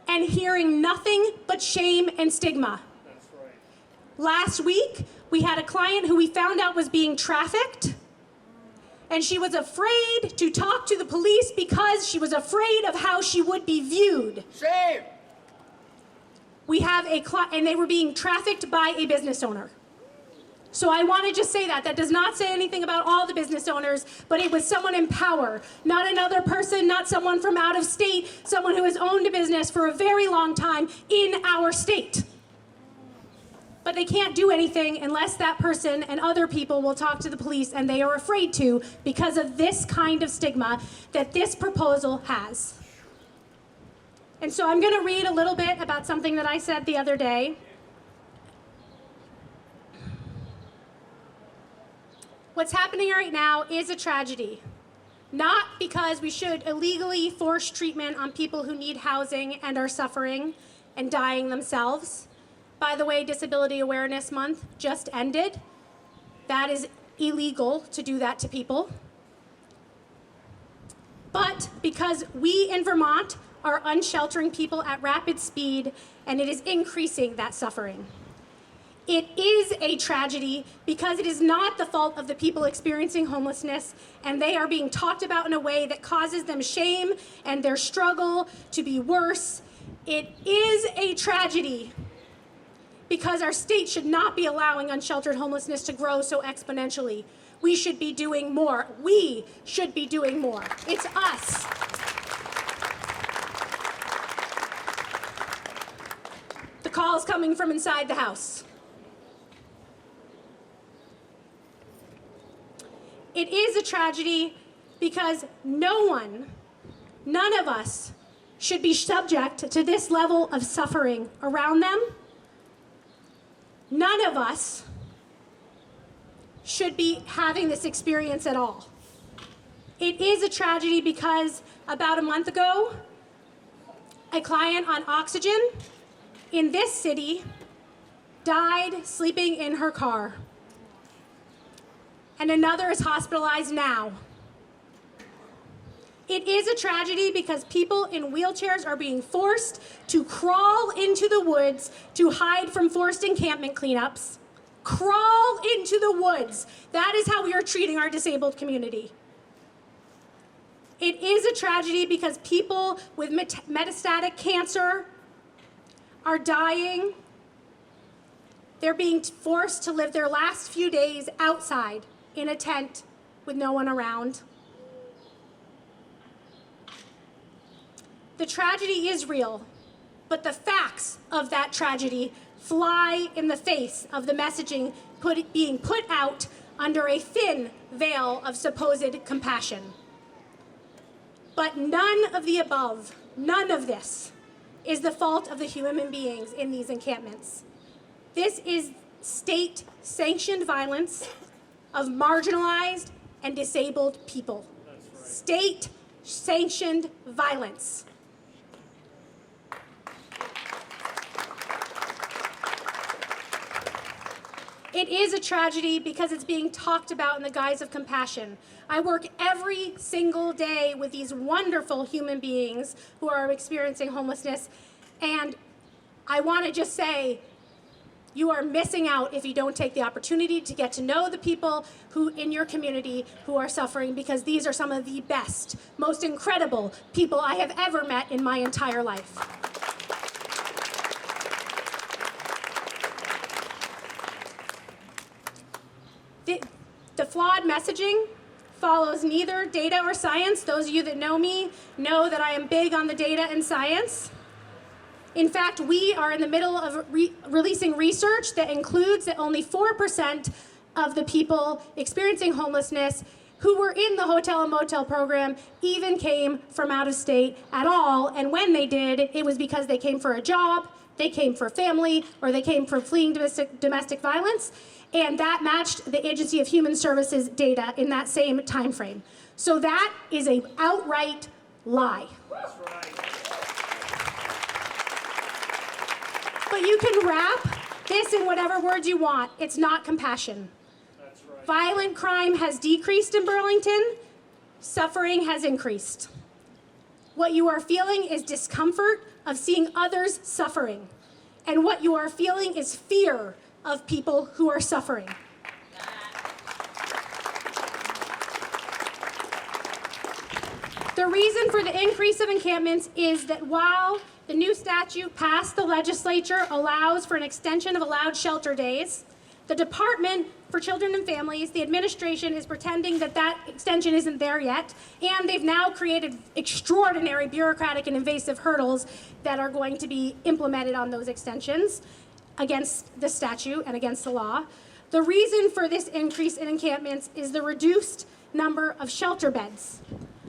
and hearing nothing but shame and stigma. That's right. Last week, we had a client who we found out was being trafficked, and she was afraid to talk to the police because she was afraid of how she would be viewed. Shame! We have and they were being trafficked by a business owner. So I want to just say that. That does not say anything about all the business owners, but it was someone in power, not another person, not someone from out of state, someone who has owned a business for a very long time in our state. But they can't do anything unless that person and other people will talk to the police, and they are afraid to because of this kind of stigma that this proposal has. And so I'm going to read a little bit about something that I said the other day. What's happening right now is a tragedy, not because we should illegally force treatment on people who need housing and are suffering and dying themselves. By the way, Disability Awareness Month just ended. That is illegal to do that to people. But because we in Vermont are unsheltering people at rapid speed, and it is increasing that suffering. It is a tragedy because it is not the fault of the people experiencing homelessness, and they are being talked about in a way that causes them shame and their struggle to be worse. It is a tragedy because our state should not be allowing unsheltered homelessness to grow so exponentially. We should be doing more. We should be doing more. It's us. The call is coming from inside the House. It is a tragedy because none of us should be subject to this level of suffering around them. None of us should be having this experience at all. It is a tragedy because about a month ago, a client on oxygen in this city died sleeping in her car. And another is hospitalized now. It is a tragedy because people in wheelchairs are being forced to crawl into the woods to hide from forced encampment cleanups. Crawl into the woods. That is how we are treating our disabled community. It is a tragedy because people with metastatic cancer are dying. They're being forced to live their last few days outside in a tent with no one around. The tragedy is real, but the facts of that tragedy fly in the face of the messaging being put out under a thin veil of supposed compassion. But none of the above, none of this, is the fault of the human beings in these encampments. This is state-sanctioned violence of marginalized and disabled people. State-sanctioned violence. It is a tragedy because it's being talked about in the guise of compassion. I work every single day with these wonderful human beings who are experiencing homelessness, and I want to just say, you are missing out if you don't take the opportunity to get to know the people who in your community who are suffering, because these are some of the best, most incredible people I have ever met in my entire life. The flawed messaging follows neither data or science. Those of you that know me know that I am big on the data and science. In fact, we are in the middle of releasing research that includes that only 4% of the people experiencing homelessness who were in the hotel and motel program even came from out of state at all. And when they did, it was because they came for a job, they came for family, or they came for fleeing domestic violence. And that matched the Agency of Human Services data in that same time frame. So that is an outright lie. That's right. But you can wrap this in whatever words you want. It's not compassion. That's right. Violent crime has decreased in Burlington. Suffering has increased. What you are feeling is discomfort of seeing others suffering. And what you are feeling is fear of people who are suffering. The reason for the increase of encampments is that while the new statute passed the legislature allows for an extension of allowed shelter days, The Department for Children and Families, the administration is pretending that that extension isn't there yet, and they've now created extraordinary bureaucratic and invasive hurdles that are going to be implemented on those extensions against the statute and against the law. The reason for this increase in encampments is the reduced number of shelter beds.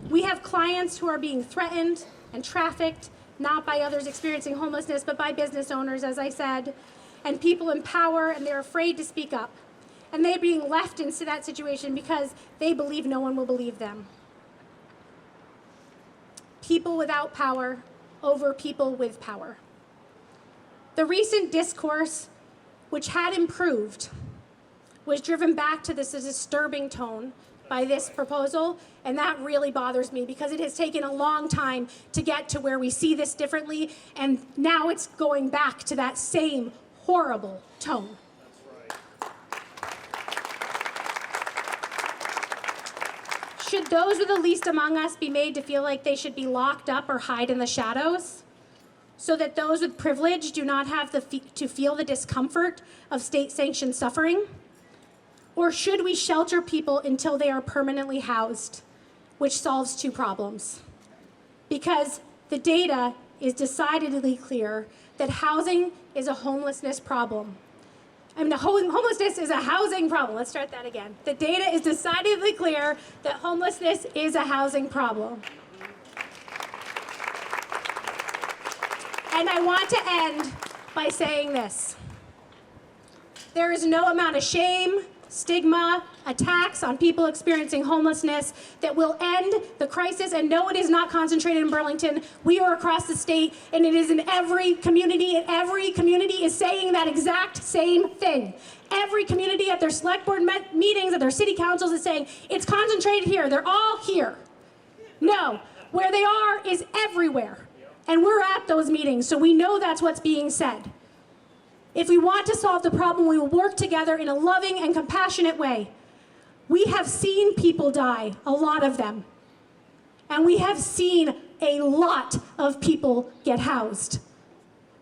We have clients who are being threatened and trafficked, not by others experiencing homelessness, but by business owners, as I said, and people in power, and they're afraid to speak up. And they're being left into that situation because they believe no one will believe them. People without power over people with power. The recent discourse, which had improved, was driven back to this disturbing tone by this proposal, and that really bothers me because it has taken a long time to get to where we see this differently, and now it's going back to that same horrible tone. Should those with the least among us be made to feel like they should be locked up or hide in the shadows so that those with privilege do not have to feel the discomfort of state-sanctioned suffering? Or should we shelter people until they are permanently housed, which solves two problems? Because the data is decidedly clear that housing is a homelessness problem. I mean, homelessness is a housing problem. Let's start that again. The data is decidedly clear that homelessness is a housing problem. And I want to end by saying this. There is no amount of shame, stigma, attacks on people experiencing homelessness that will end the crisis. And no, it is not concentrated in Burlington. We are across the state, and it is in every community, and every community is saying that exact same thing. Every community at their select board meetings, at their city councils is saying, it's concentrated here, they're all here. No, where they are is everywhere. And we're at those meetings, so we know that's what's being said. If we want to solve the problem, we will work together in a loving and compassionate way. We have seen people die, a lot of them. And we have seen a lot of people get housed.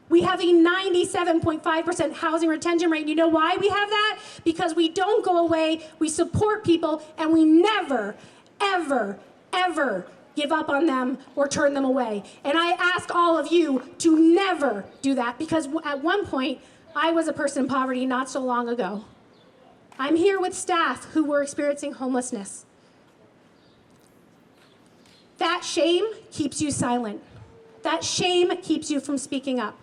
We have a 97.5% housing retention rate. You know why we have that? Because we don't go away, we support people, and we never, ever, ever give up on them or turn them away. And I ask all of you to never do that, because at one point, I was a person in poverty not so long ago. I'm here with staff who were experiencing homelessness. That shame keeps you silent. That shame keeps you from speaking up.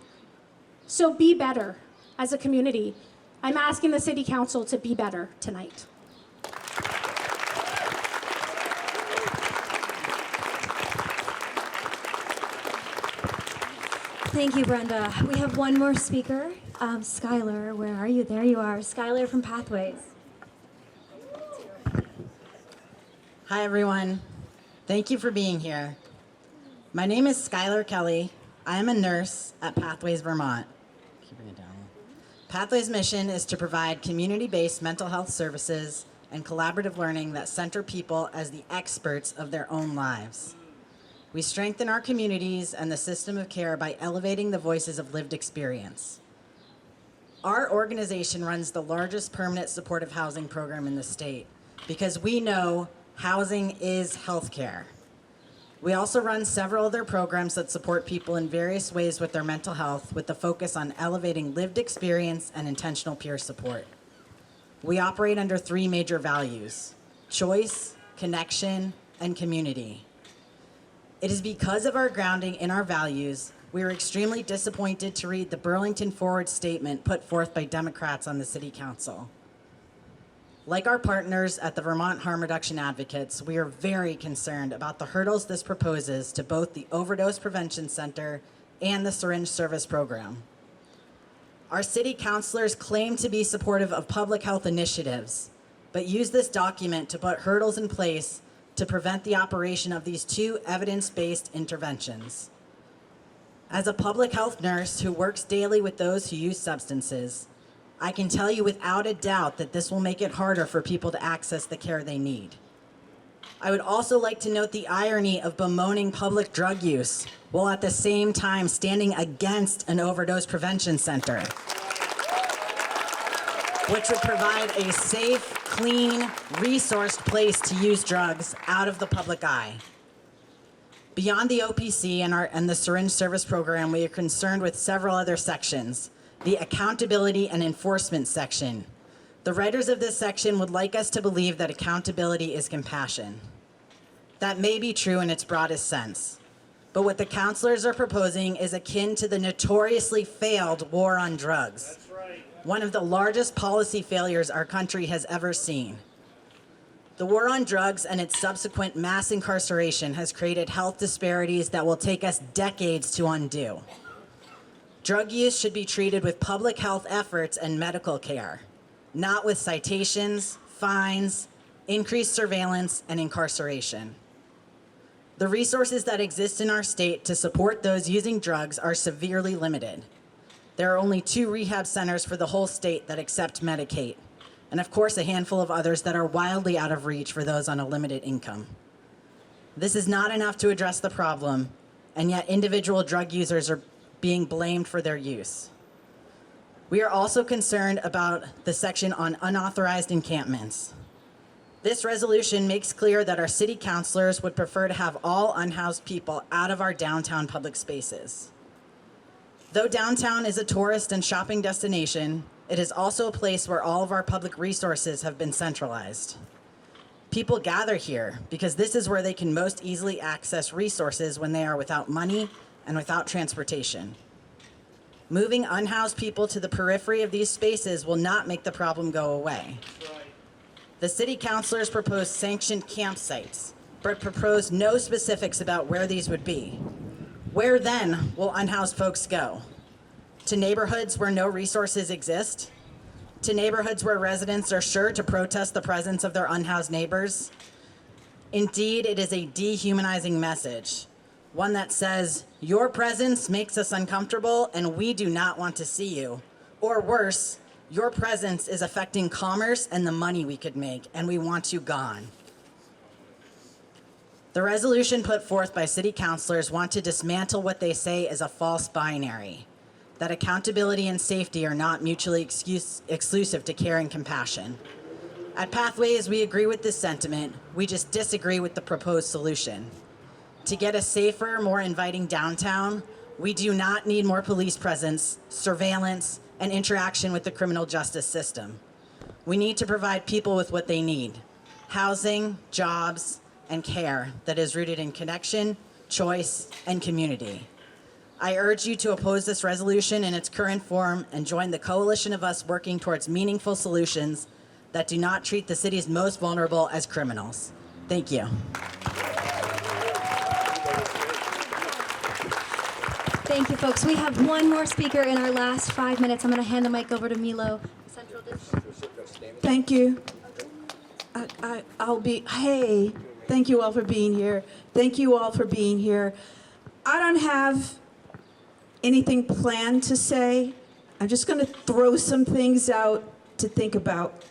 So be better as a community. I'm asking the City Council to be better tonight. Thank you, Brenda. We have one more speaker. Skylar, where are you? There you are. Skylar from Pathways. Hi, everyone. Thank you for being here. My name is Skylar Kelley. I am a nurse at Pathways, Vermont. Keeping it down. Pathways' mission is to provide community-based mental health services and collaborative learning that center people as the experts of their own lives. We strengthen our communities and the system of care by elevating the voices of lived experience. Our organization runs the largest permanent supportive housing program in the state because we know housing is healthcare. We also run several other programs that support people in various ways with their mental health, with the focus on elevating lived experience and intentional peer support. We operate under 3 major values: choice, connection, and community. It is because of our grounding in our values, we are extremely disappointed to read the Burlington Forward statement put forth by Democrats on the City Council. Like our partners at the Vermont Harm Reduction Advocates, we are very concerned about the hurdles this proposes to both the Overdose Prevention Center and the Syringe Service Program. Our city councilors claim to be supportive of public health initiatives, but use this document to put hurdles in place to prevent the operation of these 2 evidence-based interventions. As a public health nurse who works daily with those who use substances, I can tell you without a doubt that this will make it harder for people to access the care they need. I would also like to note the irony of bemoaning public drug use while at the same time standing against an overdose prevention center. which would provide a safe, clean, resourced place to use drugs out of the public eye. Beyond the OPC and the syringe service program, we are concerned with several other sections. The accountability and enforcement section. The writers of this section would like us to believe that accountability is compassion. That may be true in its broadest sense, but what the councilors are proposing is akin to the notoriously failed war on drugs. That's right. One of the largest policy failures our country has ever seen. The war on drugs and its subsequent mass incarceration has created health disparities that will take us decades to undo. Drug use should be treated with public health efforts and medical care, not with citations, fines, increased surveillance, and incarceration. The resources that exist in our state to support those using drugs are severely limited. There are only 2 rehab centers for the whole state that accept Medicaid, and of course a handful of others that are wildly out of reach for those on a limited income. This is not enough to address the problem, and yet individual drug users are being blamed for their use. We are also concerned about the section on unauthorized encampments. This resolution makes clear that our city councilors would prefer to have all unhoused people out of our downtown public spaces. Though downtown is a tourist and shopping destination, it is also a place where all of our public resources have been centralized. People gather here because this is where they can most easily access resources when they are without money and without transportation. Moving unhoused people to the periphery of these spaces will not make the problem go away. The city councilors proposed sanctioned campsites, but proposed no specifics about where these would be. Where then will unhoused folks go? To neighborhoods where no resources exist? To neighborhoods where residents are sure to protest the presence of their unhoused neighbors? Indeed, it is a dehumanizing message, one that says, your presence makes us uncomfortable and we do not want to see you. Or worse, your presence is affecting commerce and the money we could make, and we want you gone. The resolution put forth by city councilors want to dismantle what they say is a false binary, that accountability and safety are not mutually exclusive to care and compassion. At Pathways, we agree with this sentiment. We just disagree with the proposed solution. To get a safer, more inviting downtown, we do not need more police presence, surveillance, and interaction with the criminal justice system. We need to provide people with what they need: housing, jobs, and care that is rooted in connection, choice, and community. I urge you to oppose this resolution in its current form and join the coalition of us working towards meaningful solutions that do not treat the city's most vulnerable as criminals. Thank you. Thank you, folks. We have one more speaker in our last 5 minutes. I'm going to hand the mic over to Milo. Central District. Thank you. Hey, thank you all for being here. Thank you all for being here. I don't have anything planned to say. I'm just going to throw some things out to think about.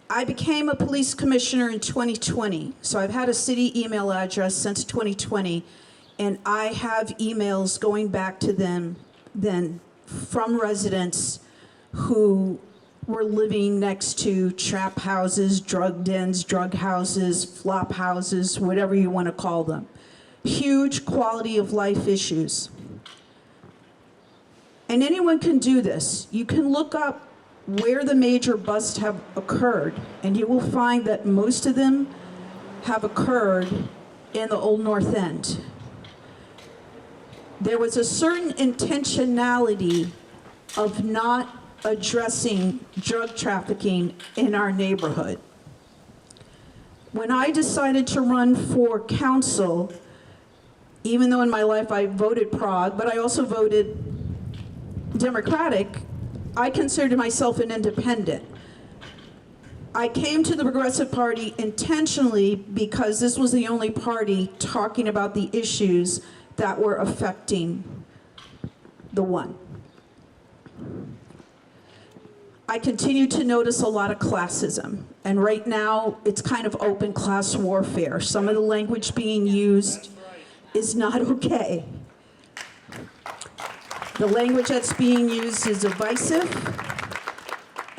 I became a police commissioner in 2020, so I've had a city email address since 2020. And I have emails going back to them then from residents who were living next to trap houses, drug dens, drug houses, flop houses, whatever you want to call them. Huge quality of life issues. And anyone can do this. You can look up where the major busts have occurred, and you will find that most of them have occurred in the Old North End. There was a certain intentionality of not addressing drug trafficking in our neighborhood. When I decided to run for council, even though in my life I voted Prague, but I also voted Democratic, I considered myself an independent. I came to the Progressive Party intentionally because this was the only party talking about the issues that were affecting the one. I continue to notice a lot of classism, and right now it's kind of open class warfare. Some of the language being used is not okay. The language that's being used is divisive,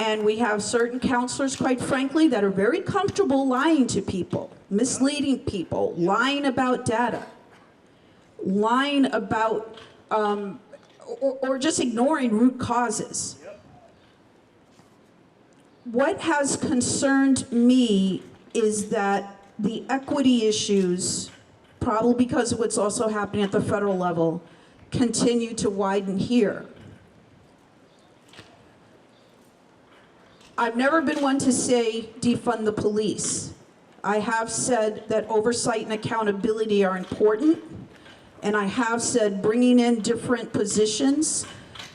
And we have certain counselors, quite frankly, that are very comfortable lying to people, misleading people, lying about data, lying about, or just ignoring root causes. What has concerned me is that the equity issues, probably because of what's also happening at the federal level, continue to widen here. I've never been one to say defund the police. I have said that oversight and accountability are important, and I have said bringing in different positions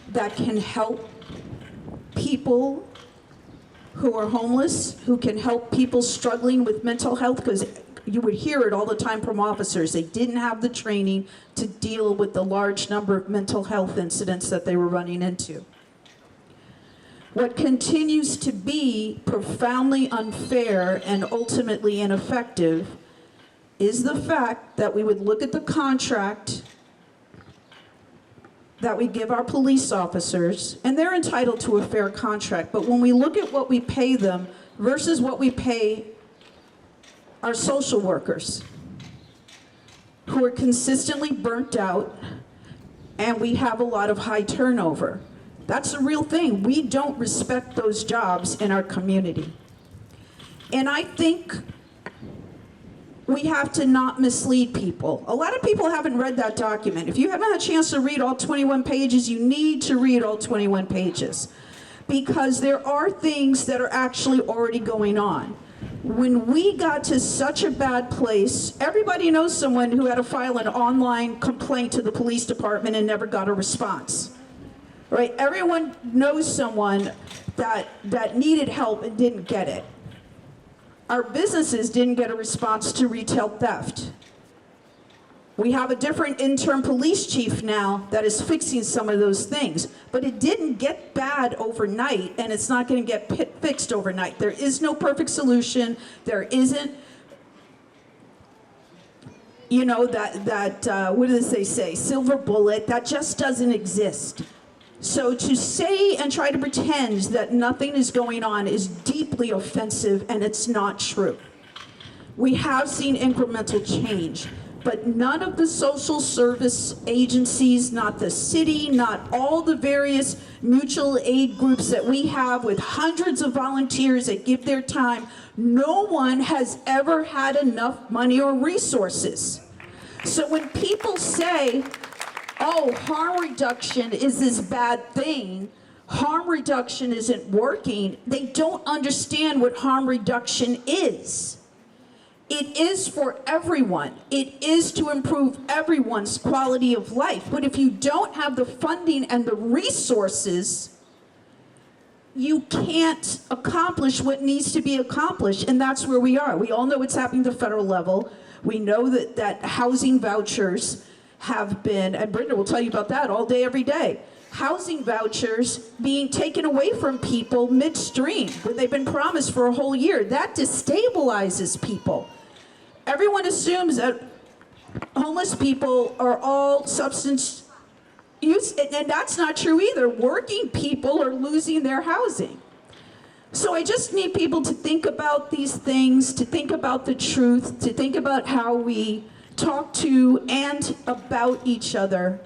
that can help people who are homeless, who can help people struggling with mental health, because you would hear it all the time from officers. They didn't have the training to deal with the large number of mental health incidents that they were running into. What continues to be profoundly unfair and ultimately ineffective is the fact that we would look at the contract that we give our police officers, and they're entitled to a fair contract, but when we look at what we pay them versus what we pay our social workers, who are consistently burnt out, and we have a lot of high turnover. That's a real thing. We don't respect those jobs in our community. And I think we have to not mislead people. A lot of people haven't read that document. If you haven't had a chance to read all 21 pages, you need to read all 21 pages, because there are things that are actually already going on. When we got to such a bad place, everybody knows someone who had to file an online complaint to the police department and never got a response. Right? Everyone knows someone that needed help and didn't get it. Our businesses didn't get a response to retail theft. We have a different interim police chief now that is fixing some of those things, but it didn't get bad overnight, and it's not going to get fixed overnight. There is no perfect solution. There isn't, you know, what do they say, silver bullet. That just doesn't exist. So to say and try to pretend that nothing is going on is deeply offensive, and it's not true. We have seen incremental change, but none of the social service agencies, not the city, not all the various mutual aid groups that we have with hundreds of volunteers that give their time, no one has ever had enough money or resources. So when people say, oh, harm reduction is this bad thing, harm reduction isn't working, they don't understand what harm reduction is. It is for everyone. It is to improve everyone's quality of life. But if you don't have the funding and the resources, you can't accomplish what needs to be accomplished, and that's where we are. We all know what's happening at the federal level. We know that housing vouchers have been, and Brenda will tell you about that all day, every day. Housing vouchers being taken away from people midstream when they've been promised for a whole year. That destabilizes people. Everyone assumes that homeless people are all substance use, and that's not true either. Working people are losing their housing. So I just need people to think about these things, to think about the truth, to think about how we talk to and about each other,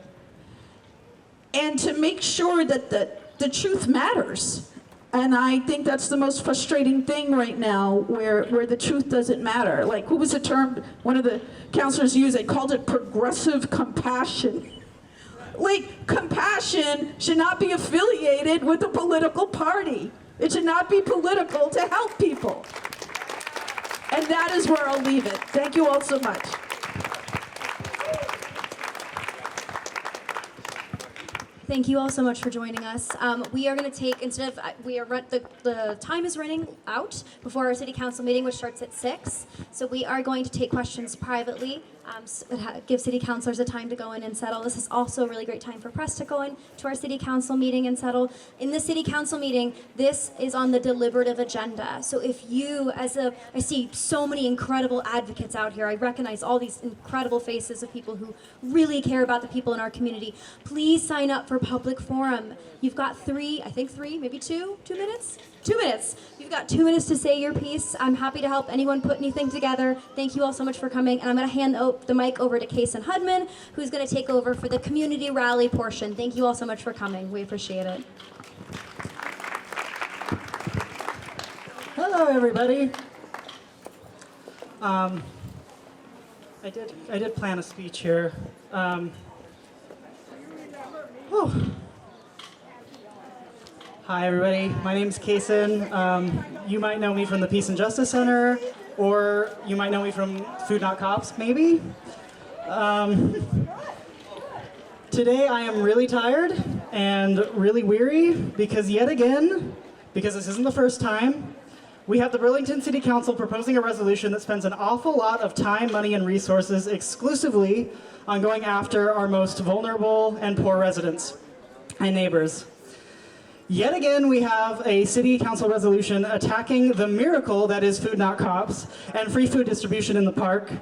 and to make sure that the truth matters. And I think that's the most frustrating thing right now, where the truth doesn't matter. Like, who was the term one of the counselors used? They called it progressive compassion. Like, compassion should not be affiliated with a political party. It should not be political to help people. And that is where I'll leave it. Thank you all so much. Thank you all so much for joining us. We are going to take, instead of, the time is running out before our city council meeting, which starts at 6. So we are going to take questions privately give city councilors a time to go in and settle. This is also a really great time for press to go in to our city council meeting and settle. In the city council meeting, this is on the deliberative agenda. So if you, I see so many incredible advocates out here. I recognize all these incredible faces of people who really care about the people in our community. Please sign up for public forum. You've got maybe two minutes? 2 minutes. You've got 2 minutes to say your piece. I'm happy to help anyone put anything together. Thank you all so much for coming. And I'm going to hand the mic over to Kason Hudman, who's going to take over for the community rally portion. Thank you all so much for coming. We appreciate it. Hello, everybody. I did plan a speech here. Hi, everybody. My name's Kason. You might know me from the Peace and Justice Center, or you might know me from Food Not Cops, maybe. Today, I am really tired and really weary because because this isn't the first time, we have the Burlington City Council proposing a resolution that spends an awful lot of time, money, and resources exclusively on going after our most vulnerable and poor residents and neighbors. Yet again, we have a city council resolution attacking the miracle that is Food Not Cops and free food distribution in the park.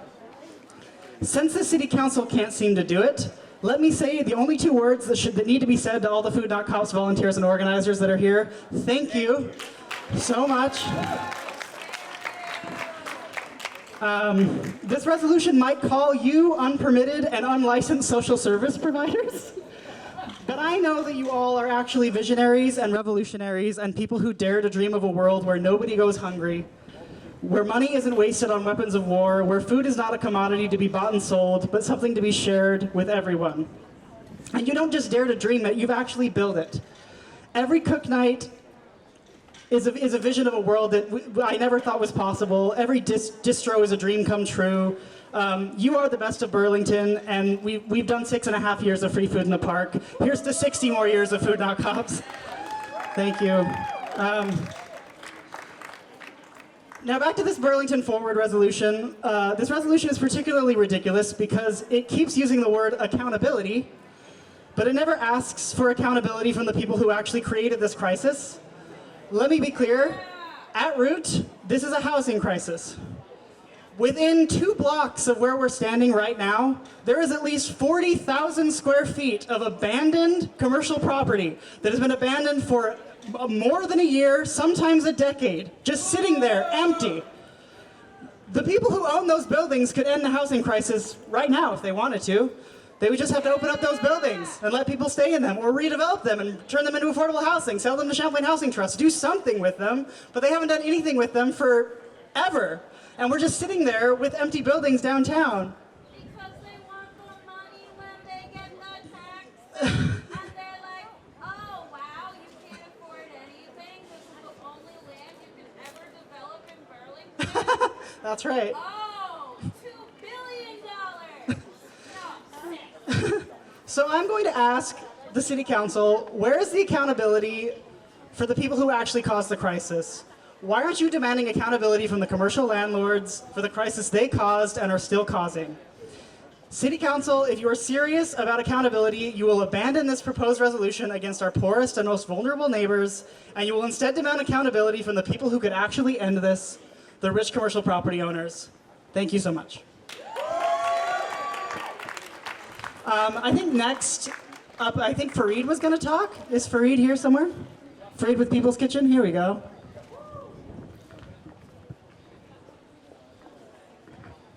Since the city council can't seem to do it, let me say the only two words that need to be said to all the Food Not Cops volunteers and organizers that are here. Thank you so much. This resolution might call you unpermitted and unlicensed social service providers. But I know that you all are actually visionaries and revolutionaries and people who dare to dream of a world where nobody goes hungry, where money isn't wasted on weapons of war, where food is not a commodity to be bought and sold, but something to be shared with everyone. And you don't just dare to dream it, you've actually built it. Every cook night is a vision of a world that I never thought was possible. Every distro is a dream come true. You are the best of Burlington, and we've done 6.5 years of free food in the park. Here's to 60 more years of Food Not Cops. Thank you. Now back to this Burlington Forward Resolution. This resolution is particularly ridiculous because it keeps using the word accountability, but it never asks for accountability from the people who actually created this crisis. Let me be clear, at root, this is a housing crisis. Within 2 blocks of where we're standing right now, there is at least 40,000 square feet of abandoned commercial property that has been abandoned for more than a year, sometimes a decade, just sitting there empty. The people who own those buildings could end the housing crisis right now if they wanted to. They would just have to open up those buildings and let people stay in them, or redevelop them and turn them into affordable housing, sell them to Champlain Housing Trust, do something with them, but they haven't done anything with them forever. And we're just sitting there with empty buildings downtown. Because they want the money when they get the tax. And they're like, oh, wow, you can't afford anything. This is the only land you can ever develop in Burlington. That's right. Oh, $2 billion. No, 6. So I'm going to ask the City Council, where is the accountability for the people who actually caused the crisis? Why aren't you demanding accountability from the commercial landlords for the crisis they caused and are still causing? City Council, if you are serious about accountability, you will abandon this proposed resolution against our poorest and most vulnerable neighbors, and you will instead demand accountability from the people who could actually end this, the rich commercial property owners. Thank you so much. I think next up, I think Fareed was going to talk. Is Fareed here somewhere? Fareed with People's Kitchen? Here we go.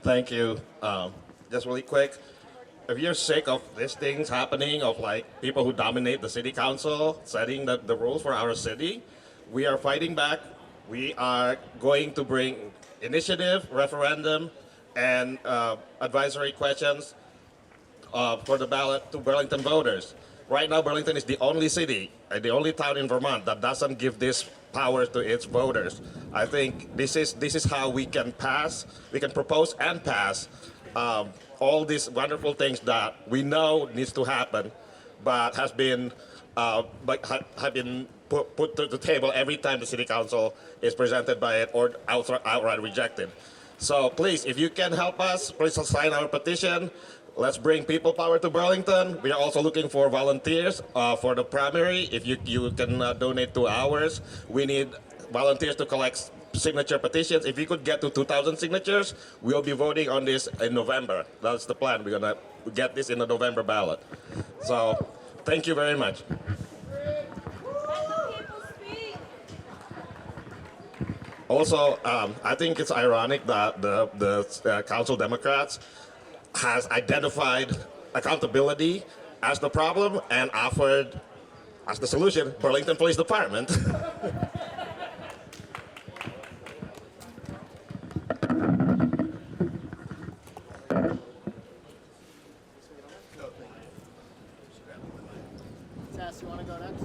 Thank you. Just really quick, if you're sick of these things happening, of like people who dominate the city council, setting the rules for our city, we are fighting back. We are going to bring initiative, referendum, and advisory questions for the ballot to Burlington voters. Right now, Burlington is the only city, the only town in Vermont that doesn't give this power to its voters. I think this is how we can propose and pass all these wonderful things that we know needs to happen, but have been put to the table every time the city council is presented by it or outright rejected. So please, if you can help us, please sign our petition. Let's bring people power to Burlington. We are also looking for volunteers for the primary. If you can donate 2 hours, we need volunteers to collect signature petitions. If you could get to 2,000 signatures, we'll be voting on this in November. That's the plan. We're gonna get this in the November ballot. So thank you very much. Also, I think it's ironic that the Council Democrats has identified accountability as the problem and offered as the solution Burlington Police Department. Tess, you want to go next?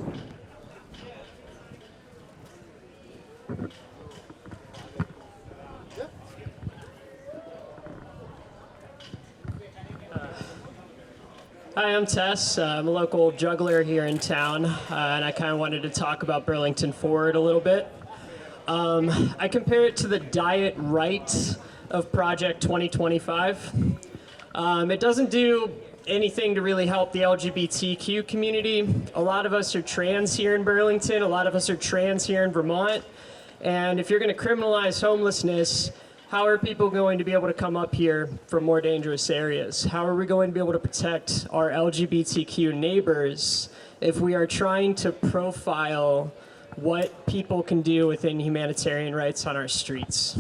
Hi, I'm Tess. I'm a local juggler here in town, and I kind of wanted to talk about Burlington Forward a little bit. I compare it to the diet right of Project 2025. It doesn't do anything to really help the LGBTQ community. A lot of us are trans here in Burlington. A lot of us are trans here in Vermont. And if you're going to criminalize homelessness, how are people going to be able to come up here from more dangerous areas? How are we going to be able to protect our LGBTQ neighbors if we are trying to profile what people can do within humanitarian rights on our streets?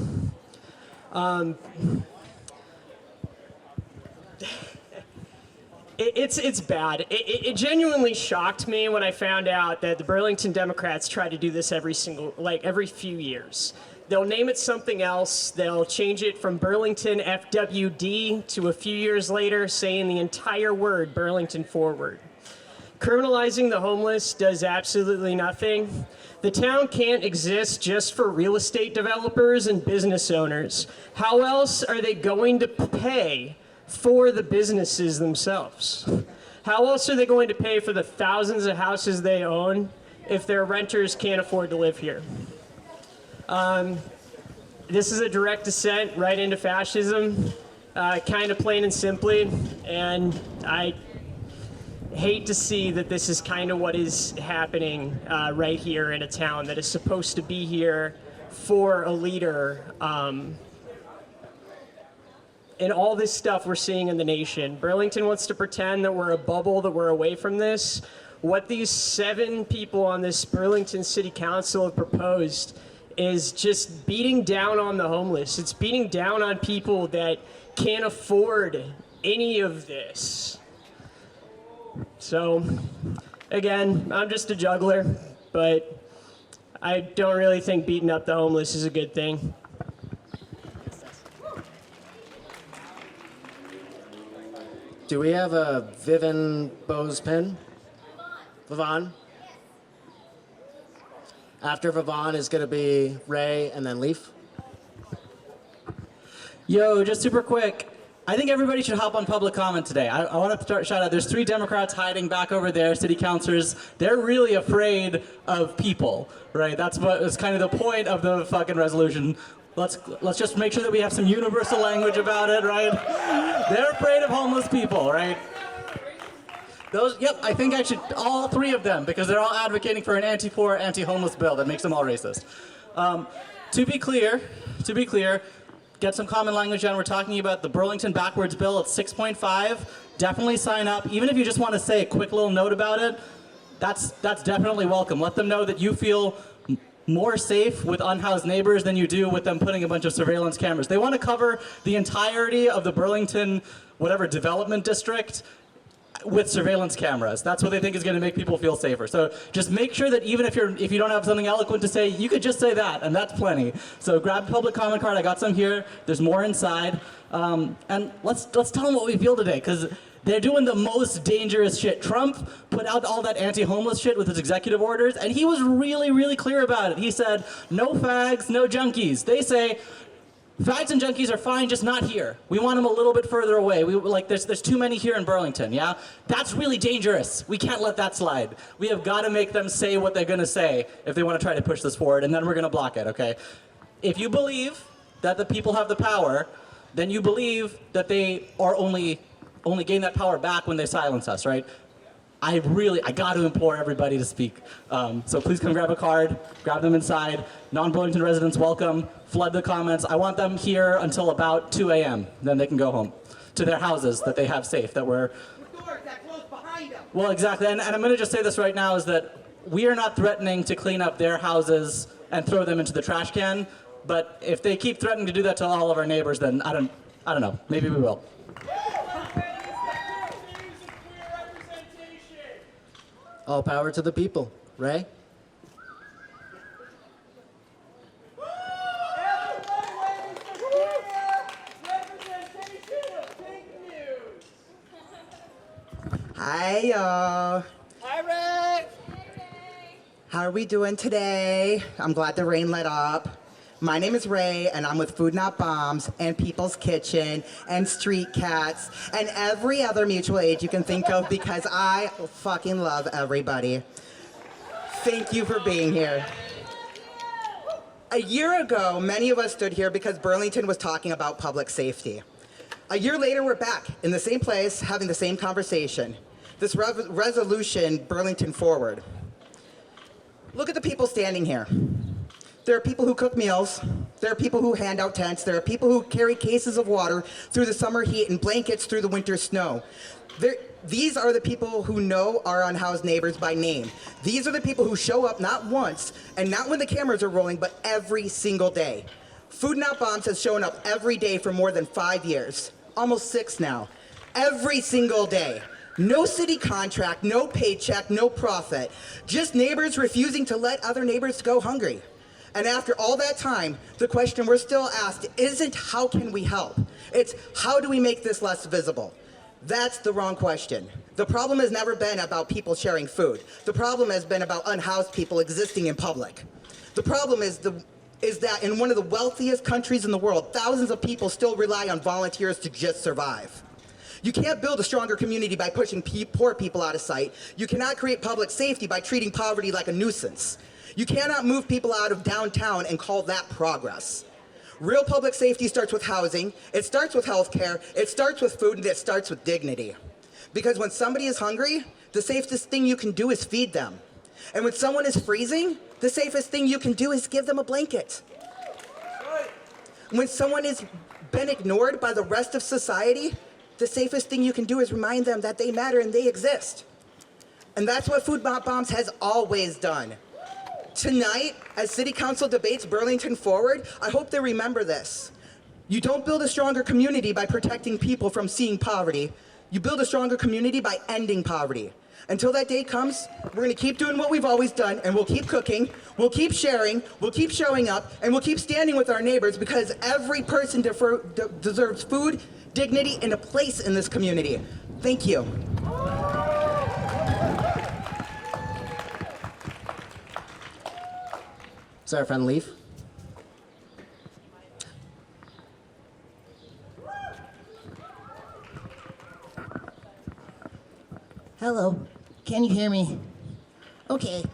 It's bad. It genuinely shocked me when I found out that the Burlington Democrats try to do this every few years. They'll name it something else. They'll change it from Burlington FWD to a few years later saying the entire word Burlington Forward. Criminalizing the homeless does absolutely nothing. The town can't exist just for real estate developers and business owners. How else are they going to pay for the businesses themselves? How else are they going to pay for the thousands of houses they own if their renters can't afford to live here? This is a direct descent right into fascism, kind of plain and simply, and I hate to see that this is kind of what is happening right here in a town that is supposed to be here for a leader. And all this stuff we're seeing in the nation. Burlington wants to pretend that we're a bubble, that we're away from this. What these 7 people on this Burlington City Council have proposed is just beating down on the homeless. It's beating down on people that can't afford any of this. So, again, I'm just a juggler, but I don't really think beating up the homeless is a good thing. Do we have a Vivian Bose pen? Vivon? After Vivon is going to be Ray and then Leaf. Yo, just super quick. I think everybody should hop on public comment today. I want to start shout out. There's 3 Democrats hiding back over there, city councilors. They're really afraid of people, right? That's what is kind of the point of the fucking resolution. Let's just make sure that we have some universal language about it, right? They're afraid of homeless people, right? Yep, I think I should, all 3 of them, because they're all advocating for an anti-poor, anti-homeless bill that makes them all racist. To be clear, get some common language down. We're talking about the Burlington backwards bill at 6.5. Definitely sign up. Even if you just want to say a quick little note about it, that's definitely welcome. Let them know that you feel more safe with unhoused neighbors than you do with them putting a bunch of surveillance cameras. They want to cover the entirety of the Burlington, whatever, development district with surveillance cameras. That's what they think is going to make people feel safer. So just make sure that even if you don't have something eloquent to say, you could just say that, and that's plenty. So grab a public comment card. I got some here. There's more inside. And let's tell them what we feel today, because they're doing the most dangerous shit. Trump put out all that anti-homeless shit with his executive orders, and he was really, really clear about it. He said, no fags, no junkies. They say, fags and junkies are fine, just not here. We want them a little bit further away. There's too many here in Burlington, yeah? That's really dangerous. We can't let that slide. We have got to make them say what they're going to say if they want to try to push this forward, and then we're going to block it, okay? If you believe that the people have the power, then you believe that they are only gain that power back when they silence us, right? I got to implore everybody to speak. So please come grab a card, grab them inside. Non-Burlington residents welcome. Flood the comments. I want them here until about 2 a.m. Then they can go home to their houses that they have safe, that we're... Well, exactly, and I'm going to just say this right now, is that we are not threatening to clean up their houses and throw them into the trash can, but if they keep threatening to do that to all of our neighbors, then I don't know, maybe we will. All power to the people. Ray? Hi, y'all. Hi, Ray. How are we doing today? I'm glad the rain let up. My name is Ray, and I'm with Food Not Bombs and People's Kitchen and Street Cats and every other mutual aid you can think of because I fucking love everybody. Thank you for being here. A year ago, many of us stood here because Burlington was talking about public safety. A year later, we're back in the same place, having the same conversation. This resolution, Burlington Forward. Look at the people standing here. There are people who cook meals. There are people who hand out tents. There are people who carry cases of water through the summer heat and blankets through the winter snow. These are the people who know our unhoused neighbors by name. These are the people who show up not once and not when the cameras are rolling, but every single day. Food Not Bombs has shown up every day for more than 5 years, almost 6 now. Every single day. No city contract, no paycheck, no profit. Just neighbors refusing to let other neighbors go hungry. And after all that time, the question we're still asked isn't how can we help? It's how do we make this less visible? That's the wrong question. The problem has never been about people sharing food. The problem has been about unhoused people existing in public. The problem is that in one of the wealthiest countries in the world, thousands of people still rely on volunteers to just survive. You can't build a stronger community by pushing poor people out of sight. You cannot create public safety by treating poverty like a nuisance. You cannot move people out of downtown and call that progress. Real public safety starts with housing, it starts with healthcare, it starts with food, and it starts with dignity. Because when somebody is hungry, the safest thing you can do is feed them. And when someone is freezing, the safest thing you can do is give them a blanket. When someone has been ignored by the rest of society, the safest thing you can do is remind them that they matter and they exist. And that's what Food Not Bombs has always done. Tonight, as City Council debates Burlington Forward, I hope they remember this. You don't build a stronger community by protecting people from seeing poverty. You build a stronger community by ending poverty. Until that day comes, we're going to keep doing what we've always done, and we'll keep cooking, we'll keep sharing, we'll keep showing up, and we'll keep standing with our neighbors because every person deserves food, dignity, and a place in this community. Thank you. Is our friend Leaf? Hello, can you hear me? Okay,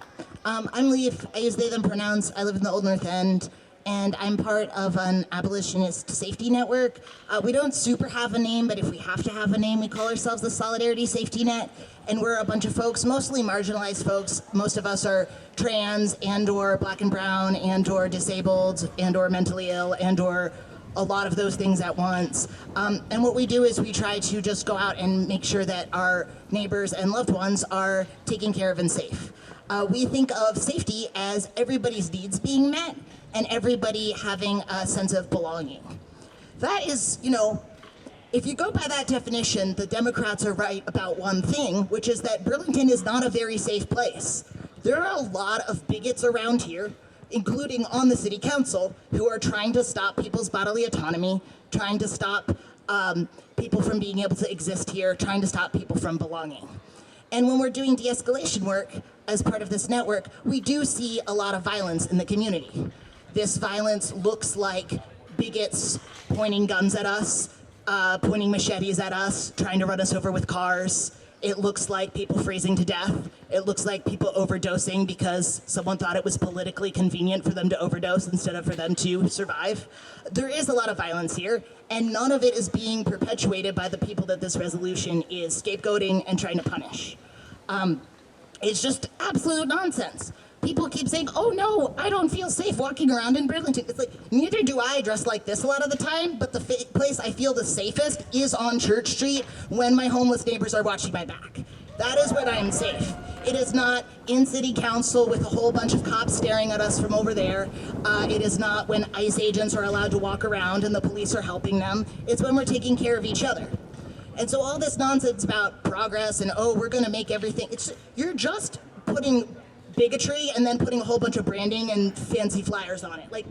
I'm Leaf. I use they, them pronouns. I live in the Old North End, and I'm part of an abolitionist safety network. We don't super have a name, but if we have to have a name, we call ourselves the Solidarity Safety Net, and we're a bunch of folks, mostly marginalized folks. Most of us are trans and or black and brown and or disabled and or mentally ill and or a lot of those things at once. And what we do is we try to just go out and make sure that our neighbors and loved ones are taken care of and safe. We think of safety as everybody's needs being met and everybody having a sense of belonging. That is, if you go by that definition, the Democrats are right about one thing, which is that Burlington is not a very safe place. There are a lot of bigots around here, including on the city council, who are trying to stop people's bodily autonomy, trying to stop people from being able to exist here, trying to stop people from belonging. And when we're doing de-escalation work as part of this network, we do see a lot of violence in the community. This violence looks like bigots pointing guns at us, pointing machetes at us, trying to run us over with cars. It looks like people freezing to death. It looks like people overdosing because someone thought it was politically convenient for them to overdose instead of for them to survive. There is a lot of violence here, and none of it is being perpetuated by the people that this resolution is scapegoating and trying to punish. It's just absolute nonsense. People keep saying, oh no, I don't feel safe walking around in Burlington. It's like, neither do I dress like this a lot of the time, but the place I feel the safest is on Church Street when my homeless neighbors are watching my back. That is when I am safe. It is not in city council with a whole bunch of cops staring at us from over there. It is not when ICE agents are allowed to walk around and the police are helping them. It's when we're taking care of each other. And so all this nonsense about progress and, oh, we're gonna make everything, you're just putting bigotry and then putting a whole bunch of branding and fancy flyers on it. Like,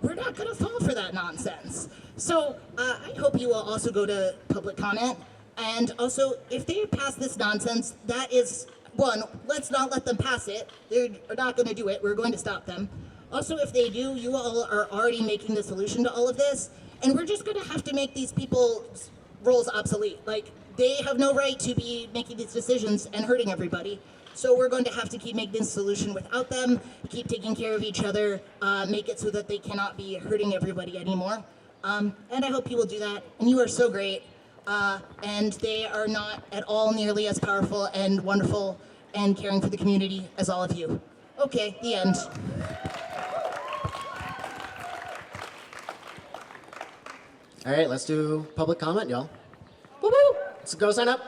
we're not gonna fall for that nonsense. So I hope you will also go to public comment. And also, if they pass this nonsense, that is, one, let's not let them pass it. They're not gonna do it, we're going to stop them. Also, if they do, you all are already making the solution to all of this, and we're just gonna have to make these people's roles obsolete. Like, they have no right to be making these decisions and hurting everybody. So we're going to have to keep making this solution without them, keep taking care of each other, make it so that they cannot be hurting everybody anymore. And I hope you will do that. And you are so great. And they are not at all nearly as powerful and wonderful and caring for the community as all of you. Okay, the end. All right, let's do public comment, y'all. Woo-woo! Let's go sign up.